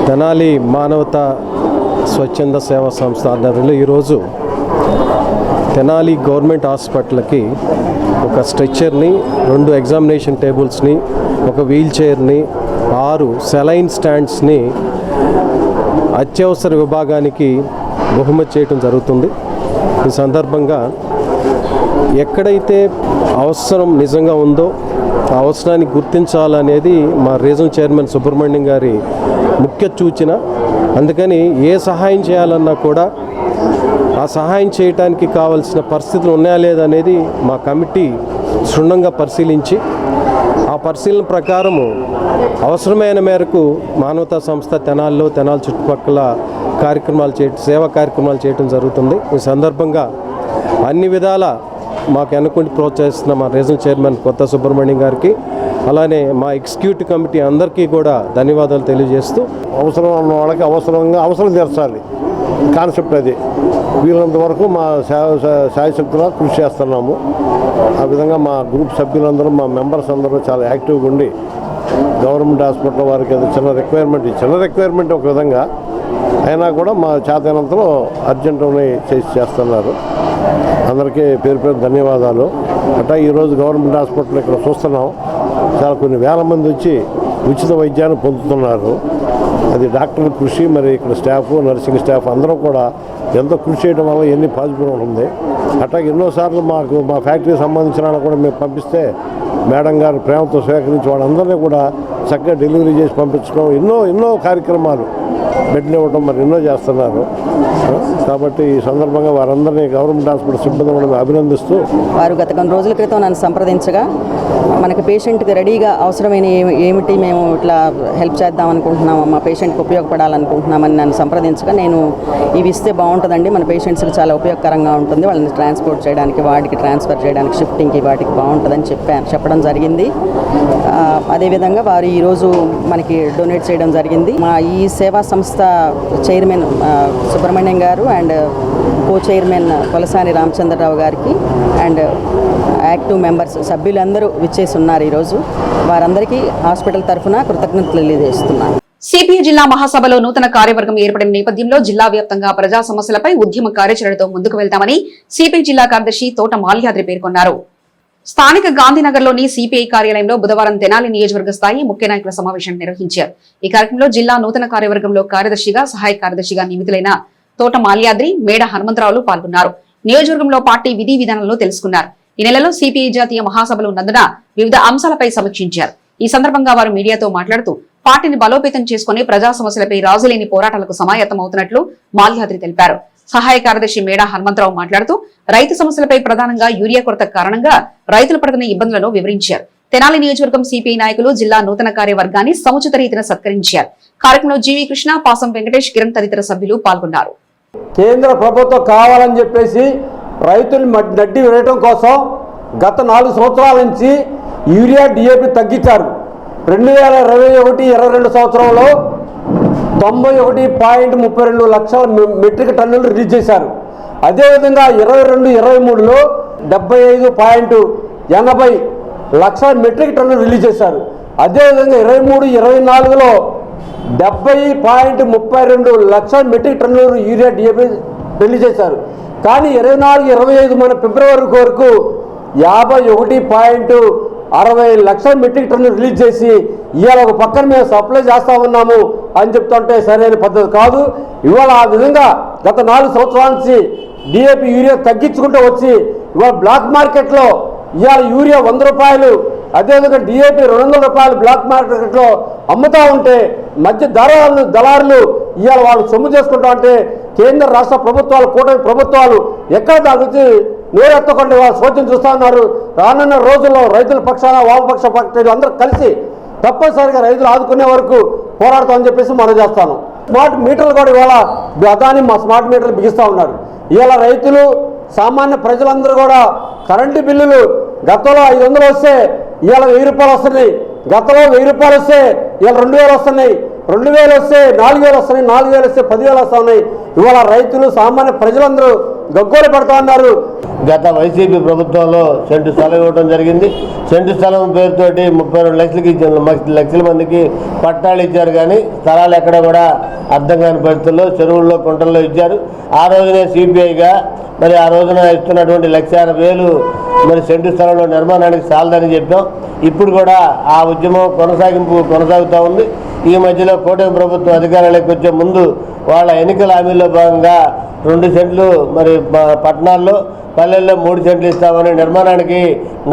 తెనాలి మానవతా స్వచ్ఛంద సేవా సంస్థ ఆధ్వర్యంలో ఈరోజు తెనాలి గవర్నమెంట్ హాస్పిటల్కి ఒక స్ట్రెచ్చర్ని, 2 ఎగ్జామినేషన్ టేబుల్స్ని, ఒక వీల్ చైర్ని, 6 సెలైన్ స్టాండ్స్ని అత్యవసర విభాగానికి బహుమతి చేయడం జరుగుతుంది. ఈ సందర్భంగా ఎక్కడైతే అవసరం నిజంగా ఉందో ఆ అవసరాన్ని గుర్తించాలనేది మా రీజనల్ చైర్మన్ సుబ్రహ్మణ్యం గారి ముఖ్య సూచన. అందుకని ఏ సహాయం చేయాలన్నా కూడా ఆ సహాయం చేయడానికి కావాల్సిన పరిస్థితులు ఉన్నాయా లేదా అనేది మా కమిటీ క్షుణ్ణంగా పరిశీలించి ఆ పరిశీలన ప్రకారము అవసరమైన మేరకు మానవతా సంస్థ తెనాలి చుట్టుపక్కల సేవా కార్యక్రమాలు చేయడం జరుగుతుంది. ఈ సందర్భంగా అన్ని విధాల మాకు అనుకుంటే ప్రోత్సహిస్తున్న మా రీజనల్ చైర్మన్ కొత్త సుబ్రహ్మణ్యం గారికి, అలానే మా ఎగ్జిక్యూటివ్ కమిటీ అందరికీ కూడా ధన్యవాదాలు తెలియజేస్తూ, అవసరం ఉన్న వాళ్ళకి అవసరం తీర్చాలి కాన్సెప్ట్ అది. వీళ్ళంత వరకు మా శాయశక్తులా కృషి చేస్తున్నాము. ఆ విధంగా మా గ్రూప్ సభ్యులందరూ, మా మెంబర్స్ అందరూ చాలా యాక్టివ్గా ఉండి గవర్నమెంట్ హాస్పిటల్ వారికి అది చిన్న రిక్వైర్మెంట్ ఒక విధంగా అయినా కూడా మా చేతనంతలో అర్జెంట్ చేస్తున్నారు. అందరికీ పేరు పేరు ధన్యవాదాలు. అట్లా ఈరోజు గవర్నమెంట్ హాస్పిటల్ ఇక్కడ చూస్తున్నాం, చాలా కొన్ని వేల మంది వచ్చి ఉచిత వైద్యాన్ని పొందుతున్నారు. అది డాక్టర్ల కృషి, మరి ఇక్కడ స్టాఫ్, నర్సింగ్ స్టాఫ్ అందరూ కూడా ఎంతో కృషి చేయడం వల్ల ఎన్ని పాజిటివ్ ఉంటుంది. అట్లా ఎన్నోసార్లు మా ఫ్యాక్టరీకి సంబంధించిన కూడా మేము పంపిస్తే మేడం గారు ప్రేమతో స్వీకరించి వాళ్ళందరినీ కూడా చక్కగా డెలివరీ చేసి పంపించడం, ఎన్నో కార్యక్రమాలు, బెడ్లు ఇవ్వడం, మరి ఎన్నో చేస్తున్నారు. కాబట్టి ఈ సందర్భంగా వారందరినీ గవర్నమెంట్ హాస్పిటల్ సిబ్బంది కూడా అభినందిస్తూ, వారు గత కొన్ని రోజుల క్రితం నన్ను సంప్రదించగా మనకి పేషెంట్కి రెడీగా అవసరమైన ఏమిటి, మేము ఇట్లా హెల్ప్ చేద్దాం అనుకుంటున్నాము, మా పేషెంట్కి ఉపయోగపడాలనుకుంటున్నామని నన్ను సంప్రదించగా నేను ఇవి ఇస్తే బాగుంటుందండి, మన పేషెంట్స్కి చాలా ఉపయోగకరంగా ఉంటుంది, వాళ్ళని ట్రాన్స్పోర్ట్ చేయడానికి, వాడికి ట్రాన్స్ఫర్ చేయడానికి, షిఫ్టింగ్కి వాటికి బాగుంటుందని చెప్పడం జరిగింది. అదేవిధంగా వారు ఈరోజు మనకి డొనేట్ చేయడం జరిగింది. మా ఈ సేవా సంస్థ చైర్మన్ సుబ్రహ్మణ్యం గారు and co chairman Kolasani Ramachandra Rao గారికి అండ్ యాక్టివ్ మెంబర్స్ సభ్యులందరూ విచ్చేసి ఉన్నారు. ఈరోజు వారందరికీ హాస్పిటల్ తరఫున కృతజ్ఞతలు తెలియజేస్తున్నాను. సిపిఐ జిల్లా మహాసభలో నూతన కార్యవర్గం ఏర్పడిన నేపథ్యంలో జిల్లా వ్యాప్తంగా ప్రజా సమస్యలపై ఉద్యమ కార్యాచరణతో ముందుకు వెళ్తామని సిపిఐ జిల్లా కార్యదర్శి తోట మాల్యాద్రి పేర్కొన్నారు. స్థానిక గాంధీనగర్లోని సిపిఐ కార్యాలయంలో బుధవారం తెనాలి నియోజకవర్గ స్థాయి ముఖ్య నాయకుల సమావేశం నిర్వహించారు. ఈ కార్యక్రమంలో జిల్లా నూతన కార్యవర్గంలో కార్యదర్శిగా, సహాయ కార్యదర్శిగా నియమితులైన తోట మాల్యాద్రి, మేడ హనుమంతరావులు పాల్గొన్నారు. నియోజకవర్గంలో పార్టీ విధి విధానాలను తెలుసుకున్నారు. ఈ నెలలో సిపిఐ జాతీయ మహాసభలు ఉన్నందున వివిధ అంశాలపై సమీక్షించారు. ఈ సందర్భంగా వారు మీడియాతో మాట్లాడుతూ పార్టీని బలోపేతం చేసుకుని ప్రజా సమస్యలపై రాజులేని పోరాటాలకు సమాయత్తమవుతున్నట్లు మాల్యాద్రి తెలిపారు. సహాయ కార్యదర్శి మేడ హనుమంతరావు మాట్లాడుతూ రైతు సమస్యలపై ప్రధానంగా యూరియా కొరత కారణంగా రైతులు పడుతున్న ఇబ్బందులను వివరించారు. తెనాలి నియోజకవర్గం సిపిఐ నాయకులు జిల్లా నూతన కార్యవర్గాన్ని సముచిత రీతిన సత్కరించారు. కార్యక్రమంలో జీవి కృష్ణ, పాసం వెంకటేష్, కిరణ్ తదితర సభ్యులు పాల్గొన్నారు. కేంద్ర ప్రభుత్వం కావాలని చెప్పేసి రైతులు నడ్డి వేయడం కోసం గత 4 సంవత్సరాల నుంచి యూరియా డిఏపి తగ్గించారు. 2021-22 సంవత్సరంలో 91.32 లక్షల మెట్రిక్ టన్నులు రిలీజ్ చేశారు. అదేవిధంగా 22-23లో 75.80 లక్షల మెట్రిక్ టన్నులు రిలీజ్ చేశారు. అదేవిధంగా 23-24లో 70.32 లక్షల మెట్రిక్ టన్నులు యూరియా డిఏపి రిలీజ్ చేశారు. కానీ 24-25 మన ఫిబ్రవరి వరకు 51.60 లక్షల మెట్రిక్ టన్నులు రిలీజ్ చేసి ఇవాళ ఒక పక్కన మేము సప్లై చేస్తా ఉన్నాము అని చెప్తుంటే సరైన పద్ధతి కాదు. ఇవాళ ఆ విధంగా గత 4 సంవత్సరాల నుంచి డిఏపి యూరియా తగ్గించుకుంటూ వచ్చి ఇవాళ బ్లాక్ మార్కెట్లో ఇవాళ యూరియా 100 రూపాయలు, అదేవిధంగా డిఏపి 200 రూపాయలు బ్లాక్ మార్కెట్లో అమ్ముతూ ఉంటే మధ్య దళారులు ఇవాళ వాళ్ళు సొమ్ము చేసుకుంటా ఉంటే కేంద్ర రాష్ట్ర ప్రభుత్వాలు కూటమి ప్రభుత్వాలు ఎక్కడ దాగుతూ నోరెత్తకుండా వాళ్ళ సోచన చూస్తూ ఉన్నారు. రానున్న రోజుల్లో రైతుల పక్షాన వామపక్ష పార్టీలు అందరూ కలిసి తప్పనిసరిగా రైతులు ఆదుకునే వరకు పోరాడతామని చెప్పేసి మనం చేస్తాను. స్మార్ట్ మీటర్లు కూడా ఇవాళ అదాని మా స్మార్ట్ మీటర్లు బిగిస్తూ ఉన్నారు. ఇవాళ రైతులు సామాన్య ప్రజలందరూ కూడా కరెంటు బిల్లులు గతంలో 500 వస్తే ఇవాళ 1000 రూపాయలు వస్తున్నాయి. గతంలో 1000 రూపాయలు వస్తే ఇవాళ 2000 వస్తున్నాయి. 2000 వస్తే 4000 వస్తున్నాయి. 4000 వస్తే 10,000 వస్తూ ఉన్నాయి. ఇవాళ రైతులు సామాన్య ప్రజలందరూ గగ్గోలు పడుతూ ఉన్నారు. గత వైసీపీ ప్రభుత్వంలో సెంటు స్థలం ఇవ్వడం జరిగింది. సెంటు స్థలం పేరుతోటి 32 లక్షల మందికి పట్టాలు ఇచ్చారు. కానీ స్థలాలు ఎక్కడ కూడా అర్థం కాని పరిస్థితుల్లో చెరువుల్లో కుంటల్లో ఇచ్చారు. ఆ రోజునే సిపిఐగా మరి ఆ రోజున ఇస్తున్నటువంటి 1,80,000 మరి సెంటు స్థలంలో నిర్మాణానికి చాలదని చెప్పాం. ఇప్పుడు కూడా ఆ ఉద్యమం కొనసాగుతూ ఉంది. ఈ మధ్యలో కూటమి ప్రభుత్వం అధికారాలకు వచ్చే ముందు వాళ్ళ ఎన్నికల హామీల్లో భాగంగా 2 సెంట్లు మరి పట్టణాల్లో పల్లెల్లో 3 సెంట్లు ఇస్తామని, నిర్మాణానికి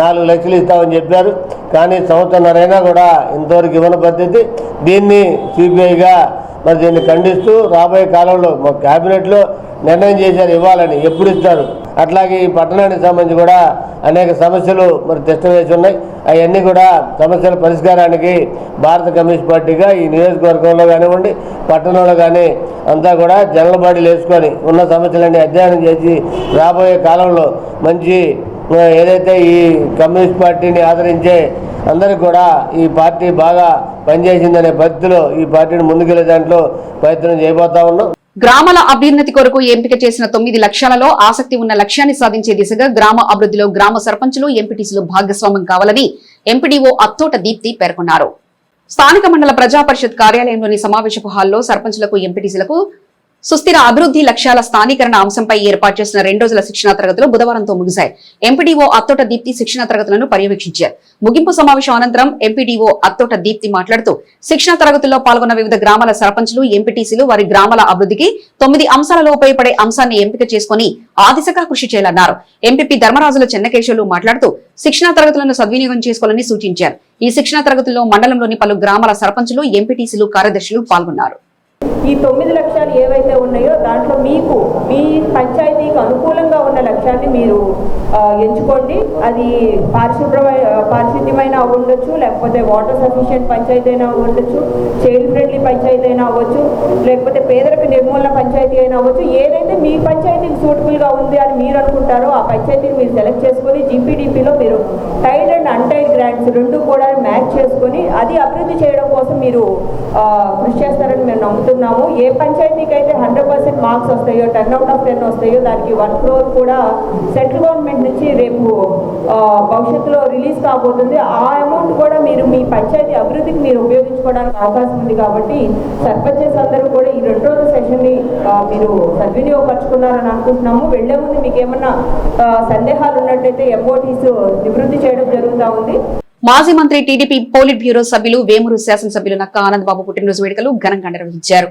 4 లక్షలు ఇస్తామని చెప్పారు. కానీ సంవత్సరంన్నరైనా కూడా ఇంతవరకు ఇవ్వని పద్ధతి. దీన్ని సిపిఐగా మరి దీన్ని ఖండిస్తూ రాబోయే కాలంలో మా క్యాబినెట్లో నిర్ణయం చేశారు ఇవ్వాలని. ఎప్పుడు ఇస్తారు? అట్లాగే ఈ పట్టణానికి సంబంధించి కూడా అనేక సమస్యలు మరి తిష్టవేసి ఉన్నాయి. అవన్నీ కూడా సమస్యల పరిష్కారానికి భారత కమ్యూనిస్ట్ పార్టీగా ఈ నియోజకవర్గంలో కానివ్వండి, పట్టణంలో కానీ అంతా కూడా జనరల్ బాడీలు వేసుకొని ఉన్న సమస్యలన్నీ అధ్యయనం చేసి రాబోయే కాలంలో మంచి ఏదైతే ఈ కమ్యూనిస్ట్ పార్టీని ఆదరించే అందరికీ కూడా ఈ పార్టీ బాగా పనిచేసిందనే పద్ధతిలో ఈ పార్టీని ముందుకెళ్లే దాంట్లో ప్రయత్నం చేయబోతా ఉన్నాం. గ్రామాల అభ్యున్నతి కొరకు ఎంపిక చేసిన 9 లక్ష్యాలలో ఆసక్తి ఉన్న లక్ష్యాన్ని సాధించే దిశగా గ్రామ అభివృద్ధిలో గ్రామ సర్పంచులు, ఎంపీటీసీలు భాగస్వామ్యం కావాలని ఎంపీడీఓ అత్తోట దీప్తి పేర్కొన్నారు. స్థానిక మండల ప్రజా పరిషత్ కార్యాలయంలోని సమావేశపు హాల్లో సర్పంచులకు, ఎంపీటీసీలకు సుస్థిర అభివృద్ధి లక్ష్యాల స్థానీకరణ అంశంపై ఏర్పాటు చేసిన 2 రోజుల శిక్షణా తరగతులు బుధవారంతో ముగిశాయి. ఎంపీడీఓ అత్తోట దీప్తి శిక్షణా తరగతులను పర్యవేక్షించారు. ముగింపు సమావేశం అనంతరం ఎంపీడీఓ అత్తోట దీప్తి మాట్లాడుతూ శిక్షణా తరగతుల్లో పాల్గొన్న వివిధ గ్రామాల సర్పంచులు, ఎంపీటీసీలు వారి గ్రామాల అభివృద్ధికి 9 అంశాలలో ఉపయోగపడే అంశాన్ని ఎంపిక చేసుకుని ఆ దిశగా కృషి చేయాలన్నారు. ఎంపీపీ ధర్మరాజుల చెన్నకేశవులు మాట్లాడుతూ శిక్షణా తరగతులను సద్వినియోగం చేసుకోవాలని సూచించారు. ఈ శిక్షణా తరగతుల్లో మండలంలోని పలు గ్రామాల సర్పంచులు, ఎంపీటీసీలు, కార్యదర్శులు పాల్గొన్నారు. ఈ 9 లక్ష్యాలు ఏవైతే ఉన్నాయో దాంట్లో మీకు మీ పంచాయతీకి అనుకూలంగా ఉన్న లక్ష్యాన్ని మీరు ఎంచుకోండి. అది పారిశుద్ధ్యమైన ఉండొచ్చు, లేకపోతే వాటర్ సఫిషియెంట్ పంచాయతీ అయినా ఉండొచ్చు, చైల్డ్ ఫ్రెండ్లీ పంచాయతీ అయినా అవ్వచ్చు, లేకపోతే పేదరిక నిర్మూలన పంచాయతీ అయినా అవ్వచ్చు. ఏదైతే మీ పంచాయతీకి సూటబుల్గా ఉంది అని మీరు అనుకుంటారో ఆ పంచాయతీని మీరు సెలెక్ట్ చేసుకొని జీపీడీపీలో మీరు టైడ్ అండ్ అన్టైడ్ గ్రాంట్స్ 2 కూడా మ్యాచ్ చేసుకొని అది అభివృద్ధి చేయడం కోసం మీరు కృషి చేస్తారని మేము నమ్ముతున్నాము. ఏ పంచాయతీకి అయితే 100% మార్క్స్ వస్తాయో, 10 out of 10 వస్తాయో దానికి 1 crore కూడా సెంట్రల్ గవర్నమెంట్ నుంచి రేపు భవిష్యత్తులో రిలీజ్ కాబోతుంది. ఆ అమౌంట్ కూడా మీరు మీ పంచాయతీ అభివృద్ధికి మీరు ఉపయోగించుకోవడానికి అవకాశం ఉంది. కాబట్టి సర్పంచెస్ అందరూ కూడా ఈ 2 రోజుల సెషన్ని మీరు సద్వినియోగపరుచుకున్నారని అనుకుంటున్నాము. వెళ్లే ముందు మీకు ఏమన్నా సందేహాలు ఉన్నట్టయితే ఎంఓటీస్ నివృత్తి చేయడం జరుగుతూ ఉంది. మాజీ మంత్రి, టీడీపీ పోలిట్ బ్యూరో సభ్యులు, వేమూరు శాసనసభ్యులు నక్కా ఆనందబాబు పుట్టినరోజు వేడుకలు ఘనంగా నిర్వహించారు.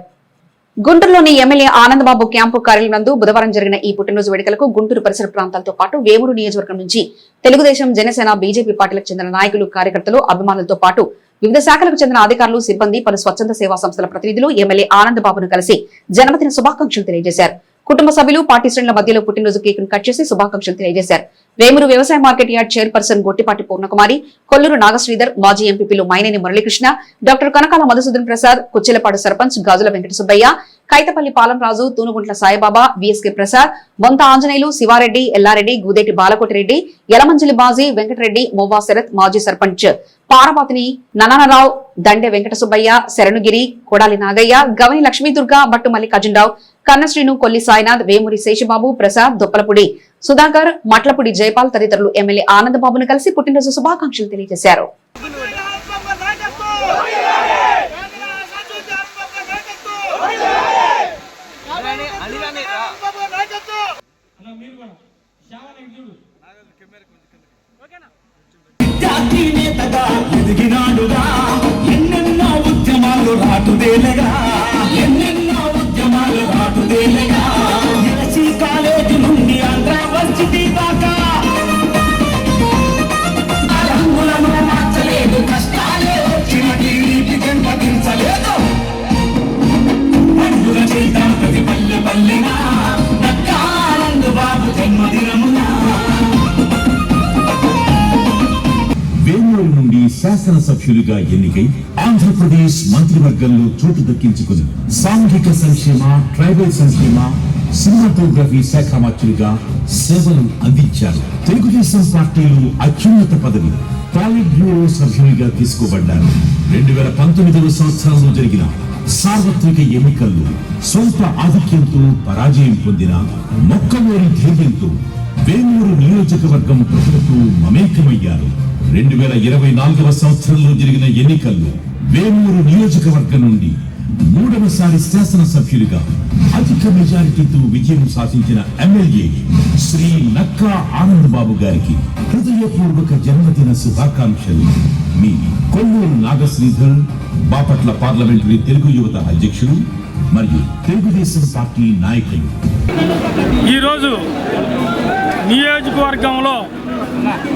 గుంటూరులోని ఎమ్మెల్యే ఆనందబాబు క్యాంపు కార్యాలయం నందు బుధవారం జరిగిన ఈ పుట్టినరోజు వేడుకలకు గుంటూరు పరిసర ప్రాంతాలతో పాటు వేమూరు నియోజకవర్గం నుంచి తెలుగుదేశం, జనసేన, బీజేపీ పార్టీలకు చెందిన నాయకులు, కార్యకర్తలు, అభిమానులతో పాటు వివిధ శాఖలకు చెందిన అధికారులు, సిబ్బంది, పలు స్వచ్ఛంద సేవా సంస్థల ప్రతినిధులు ఎమ్మెల్యే ఆనందబాబును కలిసి జన్మదిన శుభాకాంక్షలు తెలియజేశారు. కుటుంబ సభ్యులు, పార్టీ శ్రేణుల మధ్యలో పుట్టినరోజు కేకును కట్ చేసి శుభాకాంక్షలు తెలియజేశారు. వేమూరు వ్యవసాయ market yard chairperson Gottipati Purnakumari, Kolluru Nagasridhar, మాజీ ఎంపీపీలు మైనేని మురళీకృష్ణ, డాక్టర్ కనకాల మధుసూదన్ ప్రసాద్, కుచ్చెలపాడు సర్పంచ్ గాజుల వెంకట సుబ్బయ్య, కైతపల్లి పాలంరాజు, తూనుగుంట్ల సాయిబాబా, విఎస్కే ప్రసాద్, బొంత ఆంజనేయులు, శివారెడ్డి, ఎల్లారెడ్డి, గూదేటి బాలకోటిరెడ్డి, యలమంజలి బాజీ, వెంకటరెడ్డి, మొవ్వా శరత్, మాజీ సర్పంచ్ పారపాతిని ననానరావు, దండె వెంకట సుబ్బయ్య, శరణుగిరి, కొడాలి నాగయ్య, గవని లక్ష్మీదుర్గ, భట్టు మల్లికార్జునరావు, కన్నశ్రీను, కొల్లి సాయినాథ్, వేమూరి శేషబాబు, ప్రసాద్, దొప్పలపూడి సుధాకర్, మట్లపూడి జయపాల్ తదితరులు ఎమ్మెల్యే ఆనందబాబును కలిసి పుట్టినరోజు శుభాకాంక్షలు తెలియజేశారు. ఎన్నెన్నో ఉద్యమాలు రాటుదేలగా, ఎన్నెన్నో ఉద్యమాలు రాటుదేలగా, ఎలసి కాలేజీ నుండి ఆంధ్ర వర్సిటీ దాకా రంగులను మార్చలేదు, కష్టాలే వచ్చిన టీడీపీ గెంపదించలేదు. పండుగ చేద్దాం ప్రతి పల్లె పల్లెన శాసనసభ్యులుగా ఎన్నికై ఆంధ్రప్రదేశ్ మంత్రివర్గంలో చోటు దక్కించుకుని సాంఘిక సంక్షేమ, ట్రైబల్ సంక్షేమ, సినిమాటోగ్రఫీ శాఖ మంత్రులుగా సేవలు అందించారు. తెలుగుదేశం పార్టీలో అత్యున్నత పదవి పాలిట్ బ్యూరో సభ్యునిగా తీసుకోబడ్డారు. 2019వ సంవత్సరంలో జరిగిన సార్వత్రిక ఎన్నికల్లో స్వల్ప ఆధిక్యంతో పరాజయం పొందిన మొక్కమూరి ధైర్యంతో వేమూరు నియోజకవర్గం ప్రజలతో మమేకమయ్యారు. 2024వ సంవత్సరంలో జరిగిన ఎన్నికల్లో వేమూరు నియోజకవర్గం నుండి 3వసారి శాసనసభ్యులుగా అధిక మెజారిటీతో విజయం సాధించిన ఎమ్మెల్యే శ్రీ నక్కా ఆనందబాబు గారికి హృదయపూర్వక జన్మదిన శుభాకాంక్షలు. మీ కొల్లూరు నాగశ్రీధర్, బాపట్ల పార్లమెంటరీ తెలుగు యువత అధ్యక్షుడు మరియు తెలుగుదేశం పార్టీ నాయకులు. ఈరోజు నియోజకవర్గంలో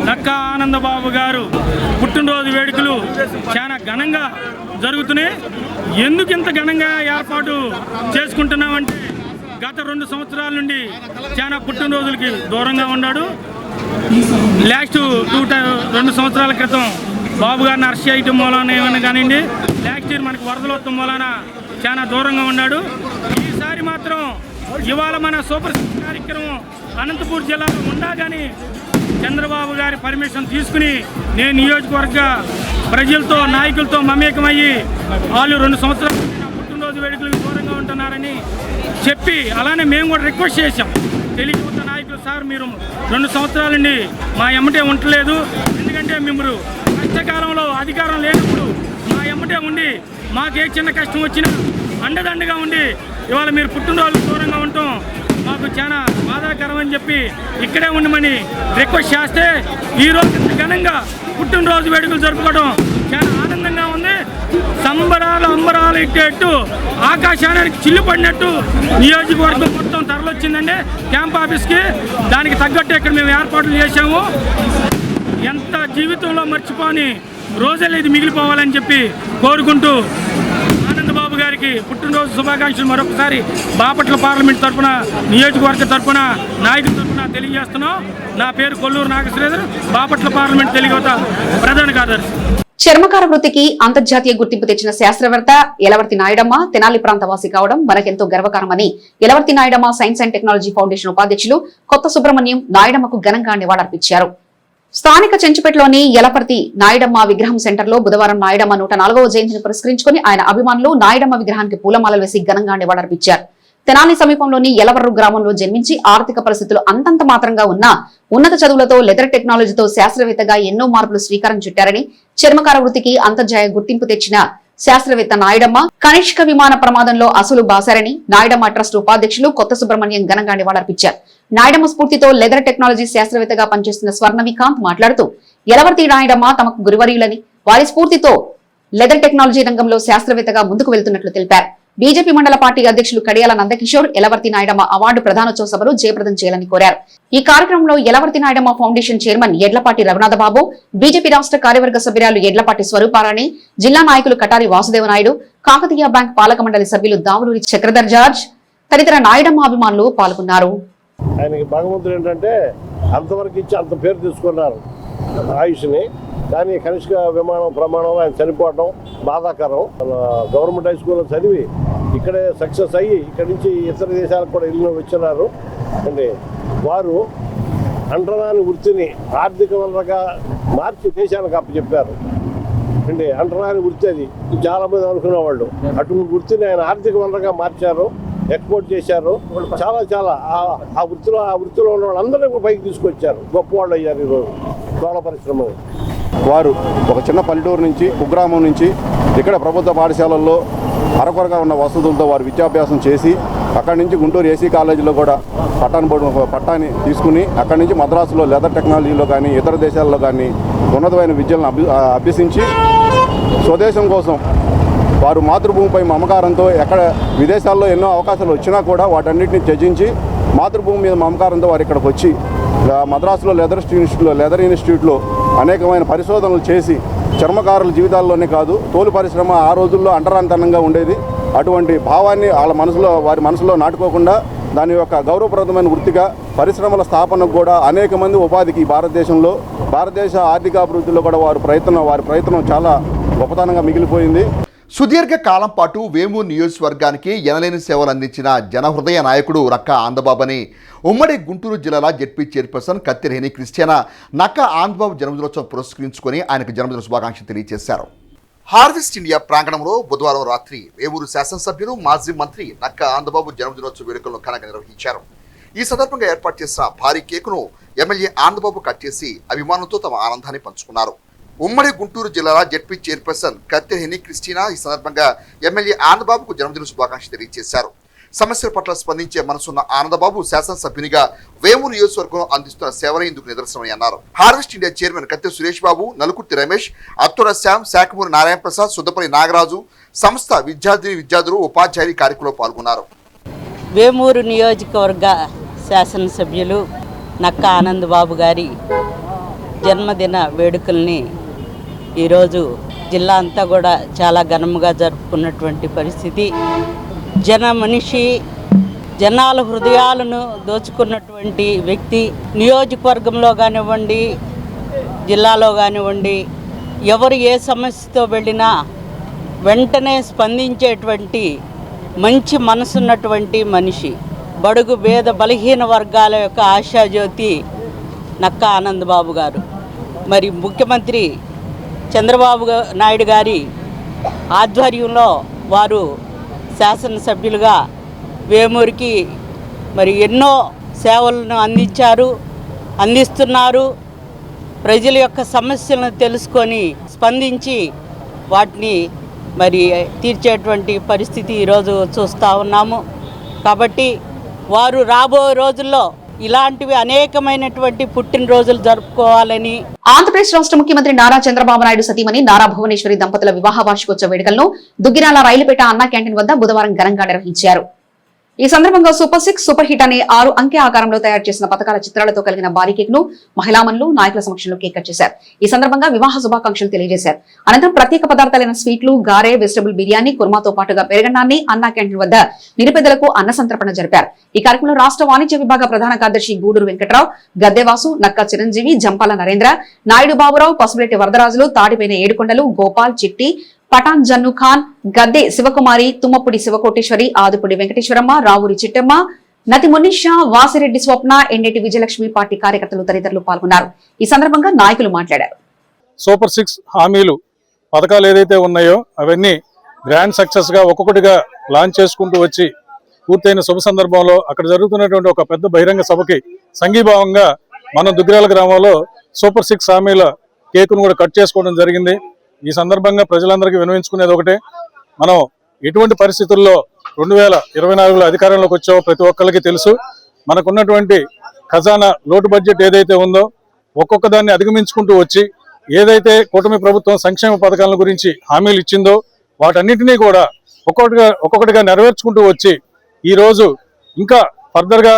నక్కా ఆనందబాబు గారు పుట్టినరోజు వేడుకలు చాలా ఘనంగా జరుగుతున్నాయి. ఎందుకు ఇంత ఘనంగా ఏర్పాటు చేసుకుంటున్నామంటే గత 2 సంవత్సరాల నుండి చాలా పుట్టినరోజులకి దూరంగా ఉన్నాడు. లాస్ట్ 2 సంవత్సరాల క్రితం బాబు గారిని అరెస్ట్ చేయటం మూలాన ఏమైనా కానివ్వండి, లాస్ట్ ఇయర్ మనకు వరదలు వస్తాం మూలాన చాలా దూరంగా ఉన్నాడు. ఈసారి మాత్రం ఇవాళ మన సూపర్ సిక్స్ కార్యక్రమం అనంతపూర్ జిల్లాలో ఉండగానే చంద్రబాబు గారి పర్మిషన్ తీసుకుని నేను నియోజకవర్గ ప్రజలతో, నాయకులతో మమేకమయ్యి వాళ్ళు 2 సంవత్సరాలు పుట్టినరోజు వేడుకలకు దూరంగా ఉంటున్నారని చెప్పి, అలానే మేము కూడా రిక్వెస్ట్ చేశాం తెలుగు యువత నాయకులు, సార్ మీరు 2 సంవత్సరాల నుండి మా ఎమ్మటే ఉండలేదు, ఎందుకంటే మేము కష్టకాలంలో అధికారం లేనప్పుడు మా ఎమ్మటే ఉండి మాకే చిన్న కష్టం వచ్చినా అండదండగా ఉండి ఇవాళ మీరు పుట్టినరోజు దూరంగా ఉండటం మాకు చాలా బాధాకరం అని చెప్పి ఇక్కడే ఉండమని రిక్వెస్ట్ చేస్తే ఈరోజు ఘనంగా పుట్టినరోజు వేడుకలు జరుపుకోవడం చాలా ఆనందంగా ఉంది. సంబరాలు అంబరాలు ఇట్టేట్టు ఆకాశానికి చిల్లు పడినట్టు నియోజకవర్గం మొత్తం తరలొచ్చిందండి క్యాంప్ ఆఫీస్కి. దానికి తగ్గట్టు ఇక్కడ మేము ఏర్పాట్లు చేశాము. ఎంత జీవితంలో మర్చిపోని రోజులు ఇది మిగిలిపోవాలని చెప్పి కోరుకుంటూ ఆనందబాబు గారికి పుట్టినరోజు శుభాకాంక్షలు మరొకసారి బాపట్ల పార్లమెంట్ తరఫున, నియోజకవర్గ తరఫున, నాయకుల తరఫున తెలియజేస్తున్నాం. నా పేరు కొల్లూరు నాగశ్రీధర్, బాపట్ల పార్లమెంట్ తెలుగుత ప్రధాన కార్యదర్శి. చర్మకార వృత్తికి అంతర్జాతీయ గుర్తింపు తెచ్చిన శాస్త్రవేత్త యలవర్తి నాయుడమ్మ తెనాలి ప్రాంతవాసి కావడం మనకెంతో గర్వకారమని Yalavarthi Nayudamma science and technology foundation ఉపాధ్యక్షులు కొత్త సుబ్రహ్మణ్యం నాయుడమ్మకు ఘనంగా నివాళులర్పించారు. స్థానిక చెంచుపేటలోని యలపర్తి నాయుడమ్మ విగ్రహం సెంటర్లో బుధవారం నాయుడమ్మ 104వ జయంతిని పురస్కరించుకుని ఆయన అభిమానులు నాయుడమ్మ విగ్రహానికి పూలమాలలు వేసి ఘనంగా నివాళులర్పించారు. తెనాలి సమీపంలోని యలవర్రు గ్రామంలో జన్మించి ఆర్థిక పరిస్థితులు అంతంత మాత్రంగా ఉన్న ఉన్నత చదువులతో లెదర్ టెక్నాలజీతో శాస్త్రవేత్తగా ఎన్నో మార్పులు శ్రీకారం చుట్టారని, చర్మకార వృత్తికి అంతర్జాతీయ గుర్తింపు తెచ్చిన శాస్త్రవేత్త నాయుడమ్మ కనిష్క విమాన ప్రమాదంలో అసలు బాసారని నాయుడమ్మ ట్రస్ట్ ఉపాధ్యక్షులు కొత్త సుబ్రహ్మణ్యం ఘనంగా నివాళులర్పించారు. నాయుడమ్మ స్ఫూర్తితో లెదర్ టెక్నాలజీ శాస్త్రవేత్తగా పనిచేస్తున్న స్వర్ణవికాంత్ మాట్లాడుతూ యలవర్తి నాయుడమ్మ తమకు గురువర్యులని, వారి స్ఫూర్తితో లెదర్ టెక్నాలజీ రంగంలో శాస్త్రవేత్తగా ముందుకు వెళ్తున్నట్లు తెలిపారు. బీజేపీ మండల పార్టీ అధ్యక్షులు కడియాల నందకిషోర్ యలవర్తి నాయుడమ్మ అవార్డు ప్రదానోత్సవ సభలో జయప్రదం చేయాలని కోరారు. ఈ కార్యక్రమంలో Yalavarthi Nayudamma foundation chairman Edlapati Raghunathababu, BJP రాష్ట్ర కార్యవర్గ సభ్యురాలు ఎడ్లపాటి స్వరూపారాణి, జిల్లా నాయకులు కటారి వాసుదేవనాయుడు, కాకతీయ బ్యాంక్ పాలక మండలి సభ్యులు దావులూరి చక్రధర్ జార్జ్ తదితర నాయుడమ్మ అభిమానులు పాల్గొన్నారు. ఆయనకి భగవంతుడు ఏంటంటే అంతవరకు ఇచ్చి అంత పేరు తీసుకున్నారు ఆయుష్ని, కానీ కనిష్క విమానం ప్రమాణంలో ఆయన చనిపోవడం బాధాకరం. గవర్నమెంట్ హై స్కూల్లో చదివి ఇక్కడే సక్సెస్ అయ్యి ఇక్కడి నుంచి ఇతర దేశాలకు కూడా ఇల్లు వచ్చినారు. అంటే వారు అంటరాని వృత్తిని ఆర్థిక వనరుగా మార్చి దేశానికి అప్పచెప్పారు. అంటే అంటరాని వృత్తి అది చాలామంది అనుకునేవాళ్ళు, అటువంటి వృత్తిని ఆయన ఆర్థిక వనరుగా మార్చారు, ఎక్స్పోర్ట్ చేశారు. చాలా ఆ వృత్తిలో ఉన్న వాళ్ళందరినీ పైకి తీసుకొచ్చారు, గొప్పవాళ్ళు అయ్యారు ఈరోజు తోళ పరిశ్రమ. వారు ఒక చిన్న పల్లెటూరు నుంచి, కుగ్రామం నుంచి ఇక్కడ ప్రభుత్వ పాఠశాలల్లో అరకొరగా ఉన్న వసతులతో వారు విద్యాభ్యాసం చేసి అక్కడి నుంచి గుంటూరు ఏసీ కాలేజీలో కూడా పట్టాన్ని తీసుకుని అక్కడి నుంచి మద్రాసులో లెదర్ టెక్నాలజీలో కానీ ఇతర దేశాల్లో కానీ ఉన్నతమైన విద్యలను అభ్యసించి స్వదేశం కోసం వారు మాతృభూమిపై మమకారంతో ఎక్కడ విదేశాల్లో ఎన్నో అవకాశాలు వచ్చినా కూడా వాటన్నిటిని త్యజించి మాతృభూమి మీద మమకారంతో వారు ఇక్కడికి వచ్చి మద్రాసులో లెదర్ ఇన్స్టిట్యూట్లో అనేకమైన పరిశోధనలు చేసి చర్మకారుల జీవితాల్లోనే కాదు తోలు పరిశ్రమ ఆ రోజుల్లో అంటరానితనంగా ఉండేది. అటువంటి భావాన్ని వారి మనసులో నాటుకోకుండా దాని యొక్క గౌరవప్రదమైన వృత్తిగా పరిశ్రమల స్థాపనకు కూడా అనేక మంది ఉపాధికి భారతదేశంలో భారతదేశ ఆర్థికాభివృద్ధిలో కూడా వారి ప్రయత్నం చాలా గొప్పతనంగా మిగిలిపోయింది. సుదీర్ఘ కాలం పాటు వేమూరు నియోజకవర్గానికి ఎనలేని సేవలు అందించిన జనహృదయ నాయకుడు నక్కా ఆనందబాబుని ఉమ్మడి గుంటూరు జిల్లాల జెడ్పీ చైర్పర్సన్ కత్తిరేని క్రిస్టియానా నక్కా ఆనందబాబు జన్మదినోత్సవం పురస్కరించుకొని ఆయనకు జన్మదిన శుభాకాంక్షలు తెలియజేశారు. హార్వెస్ట్ ఇండియా ప్రాంగణంలో బుధవారం రాత్రి వేమూరు శాసనసభ్యులు మాజీ మంత్రి నక్కా ఆనందబాబు జన్మదినోత్సవ వేడుకలను ఘనంగా నిర్వహించారు. ఈ సందర్భంగా ఏర్పాటు చేసిన భారీ కేకును ఎమ్మెల్యే ఆనందబాబు కట్ చేసి అభిమానులతో తమ ఆనందాన్ని పంచుకున్నారు. ఉమ్మడి గుంటూరు జిల్లాల జెడ్పీ చైర్పర్సన్ కత్తిరేని క్రిస్టినా ఈ సందర్భంగా ఎమ్మెల్యే ఆనందబాబుకు జన్మదిన శుభాకాంక్షలు తెలియజేశారు. సమస్యల పట్ల స్పందించే మనసున్న ఆనందబాబు శాసనసభ్యునిగా వేమూరు నియోజకవర్గం అందిస్తున్న సేవలే ఇందుకు నిదర్శనమని అన్నారు. హార్వెస్ట్ ఇండియా చైర్మన్ కత్తి సురేష్ బాబు, నలుకుర్తి రమేష్, అత్తుర శ్యామ్, శాఖమూరి నారాయణ ప్రసాద్, సుద్దపల్లి నాగరాజు, సంస్థ విద్యార్థులు, ఉపాధ్యాయులు కార్యక్రమంలో పాల్గొన్నారు. వేమూరు నియోజకవర్గ శాసనసభ్యులు నక్కా ఆనందబాబు గారి జన్మదిన వేడుకల్ని ఈరోజు జిల్లా అంతా కూడా చాలా ఘనంగా జరుపుకున్నటువంటి పరిస్థితి. మనిషి, జనాల హృదయాలను దోచుకున్నటువంటి వ్యక్తి. నియోజకవర్గంలో కానివ్వండి, జిల్లాలో కానివ్వండి, ఎవరు ఏ సమస్యతో వెళ్ళినా వెంటనే స్పందించేటువంటి మంచి మనసున్నటువంటి మనిషి. బడుగు పేద బలహీన వర్గాల యొక్క ఆశాజ్యోతి నక్కా ఆనందబాబు గారు. మరి ముఖ్యమంత్రి చంద్రబాబు నాయుడు గారి ఆధ్వర్యంలో వారు శాసనసభ్యులుగా వేమూరికి మరి ఎన్నో సేవలను అందిస్తున్నారు. ప్రజల యొక్క సమస్యలను తెలుసుకొని స్పందించి వాటిని మరి తీర్చేటువంటి పరిస్థితి ఈరోజు చూస్తూ ఉన్నాము. కాబట్టి వారు రాబోయే రోజుల్లో ఇలాంటివి అనేకమైనటువంటి పుట్టినరోజులు జరుపుకోవాలని. ఆంధ్రప్రదేశ్ రాష్ట్ర ముఖ్యమంత్రి నారా చంద్రబాబు నాయుడు సతీమణి నారా భువనేశ్వరి దంపతుల వివాహ వార్షికోత్సవ వేడుకలను దుగ్గిరాల రైలుపేట అన్నా క్యాంటీన్ వద్ద బుధవారం ఘనంగా నిర్వహించారు. ఈ సందర్భంగా సూపర్ 6 సూపర్ హిట్ అనే 6 అంకె ఆకారంలో తయారు చేసిన పథకాల చిత్రాలతో కలిగిన భారీ కేక్ ను మహిళామణులు నాయకుల సమక్షంలో కేక్ కట్ చేశారు. ఈ సందర్భంగా వివాహ శుభాకాంక్షలు తెలియజేశారు. అనంతరం ప్రత్యేక పదార్థాలైన స్వీట్లు, గారె, వెజిటబుల్ బిర్యానీ, కుర్మాతో పాటుగా పెరగన్నాన్ని అన్నా క్యాంటీన్ వద్ద నిరుపేదలకు అన్న సంతర్పణ జరిపారు. ఈ కార్యక్రమంలో రాష్ట్ర వాణిజ్య విభాగ ప్రధాన కార్యదర్శి గూడూరు వెంకట్రావు, గద్దెవాసు, నక్కా చిరంజీవి, జంపాల నరేంద్ర, నాయుడు బాబురావు, పసుపులెట్టి వరదరాజులు, తాడిపోయిన ఏడుకొండలు, గోపాల్, చిట్టి, పఠాన్ జన్ను ఖాన్, గద్దె శివకుమారి, తుమ్మపుడి శివకోటేశ్వరి, ఆదుపుడి వెంకటేశ్వరమ్మ, రావురి చిట్టమ్మ, నతి మునిషా, వాసిరెడ్డి స్వప్న, ఎండేటి విజయలక్ష్మి పార్టీ కార్యకర్తలు తదితరులు పాల్గొన్నారు. ఈ సందర్భంగా నాయకులు మాట్లాడారు. సూపర్ 6 హామీలు పథకాలు ఏదైతే ఉన్నాయో అవన్నీ గ్రాండ్ సక్సెస్ గా ఒక్కొక్కటిగా లాంచ్ చేసుకుంటూ వచ్చి పూర్తయిన శుభ సందర్భంలో అక్కడ జరుగుతున్నటువంటి ఒక పెద్ద బహిరంగ సభకి సంఘీభావంగా మనం దుగ్గిరాల గ్రామంలో సూపర్ 6 హామీల కేకును కూడా కట్ చేసుకోవడం జరిగింది. ఈ సందర్భంగా ప్రజలందరికీ వినవించుకునేది ఒకటే, మనం ఎటువంటి పరిస్థితుల్లో 2024లో అధికారంలోకి వచ్చామో ప్రతి ఒక్కరికి తెలుసు. మనకున్నటువంటి ఖజానా లోటు బడ్జెట్ ఏదైతే ఉందో ఒక్కొక్క దాన్ని అధిగమించుకుంటూ వచ్చి ఏదైతే కూటమి ప్రభుత్వం సంక్షేమ పథకాల గురించి హామీలు ఇచ్చిందో వాటన్నిటినీ కూడా ఒక్కొక్కటిగా నెరవేర్చుకుంటూ వచ్చి ఈరోజు ఇంకా ఫర్దర్గా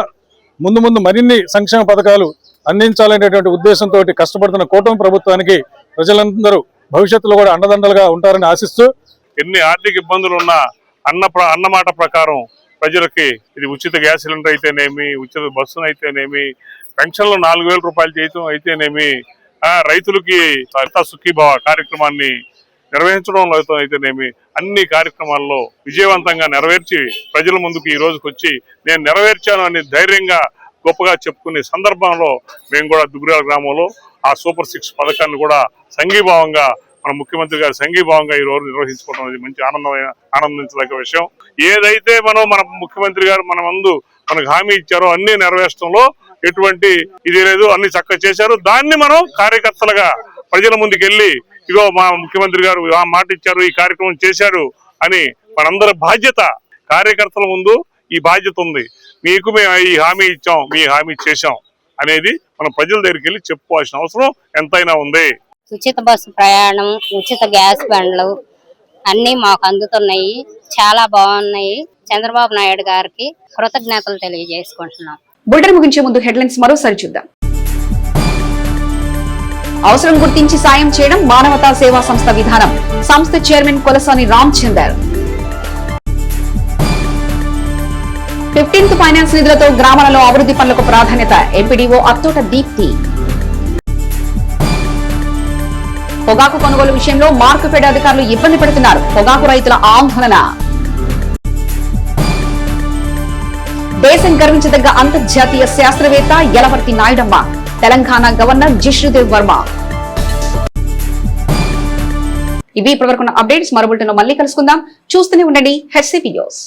ముందు మరిన్ని సంక్షేమ పథకాలు అందించాలనేటువంటి ఉద్దేశంతో కష్టపడుతున్న కూటమి ప్రభుత్వానికి ప్రజలందరూ భవిష్యత్తులో కూడా అండదండలుగా ఉంటారని ఆశిస్తూ, ఎన్ని ఆర్థిక ఇబ్బందులు ఉన్నా అన్నమాట ప్రకారం ప్రజలకి ఇది ఉచిత గ్యాస్ సిలిండర్ అయితేనేమి, ఉచిత బస్సును అయితేనేమి, పెన్షన్లు 4,000 రూపాయలు చేయటం అయితేనేమి, రైతులకి సుఖీభావ కార్యక్రమాన్ని నిర్వహించడం అయితేనేమి, అన్ని కార్యక్రమాల్లో విజయవంతంగా నెరవేర్చి ప్రజల ముందుకు ఈ రోజుకి వచ్చి నేను నెరవేర్చాను అని ధైర్యంగా గొప్పగా చెప్పుకునే సందర్భంలో మేము కూడా దుగ్గిరాల గ్రామంలో ఆ సూపర్ 6 పథకాన్ని కూడా సంఘీభావంగా మన ముఖ్యమంత్రి గారు సంఘీభావంగా ఈ రోజు నిర్వహించుకోవడం అనేది మంచి ఆనందించదగ్గ విషయం. ఏదైతే మన ముఖ్యమంత్రి గారు మనకు హామీ ఇచ్చారో అన్ని నెరవేర్చడంలో ఎటువంటి ఇది లేదు, అన్ని చక్కగా చేశారు. దాన్ని మనం కార్యకర్తలుగా ప్రజల ముందుకు వెళ్ళి ఇగో మా ముఖ్యమంత్రి గారు ఆ మాట ఇచ్చారు, ఈ కార్యక్రమం చేశారు అని మనందరి బాధ్యత, కార్యకర్తల ముందు ఈ బాధ్యత ఉంది. మీకు మేము ఈ హామీ ఇచ్చాం, మీ హామీ చేశాం అనేది మనం ప్రజల దగ్గరికి వెళ్ళి చెప్పుకోవాల్సిన అవసరం ఎంతైనా ఉంది. ఉచిత బస్సు ప్రయాణం, ఉచిత గ్యాస్ బండ్లు అన్ని మాకు అందుతున్నాయి, చాలా బాగున్నాయి. చంద్రబాబు నాయుడు గారికి కృతజ్ఞతలు తెలియజేసుకుంటున్నాం. బులెటిన్ ముగించే ముందు హెడ్లైన్స్ మరోసారి చూద్దాం. అవసరం గుర్తించి సాయం చేయడం మానవతా సేవా సంస్థ విధానం. సంస్థ chairman Kolasani Ramachandar. 15th finance నిధులతో గ్రామాలలో అభివృద్ధి పనులకు ప్రాధాన్యత ఎంపీడీఓ అత్తోట దీప్తి. పొగాకు కొనుగోలు విషయంలో మార్కెట్ అధికారులు ఇబ్బంది పెడుతున్నారు. పొగాకు రైతుల ఆందోళన. దేశం గర్వించదగ్గ అంతర్జాతీయ శాస్త్రవేత్త యలవర్తి నాయుడమ్మ. తెలంగాణ గవర్నర్ జిష్ణుదేవ్ వర్మ. ఇవి ఇప్పటివరకున్న అప్డేట్స్. మరో బులెటిన్లో మళ్ళీ కలుసుకుందాం. చూస్తూనే ఉండండి హెచ్సిపి న్యూస్.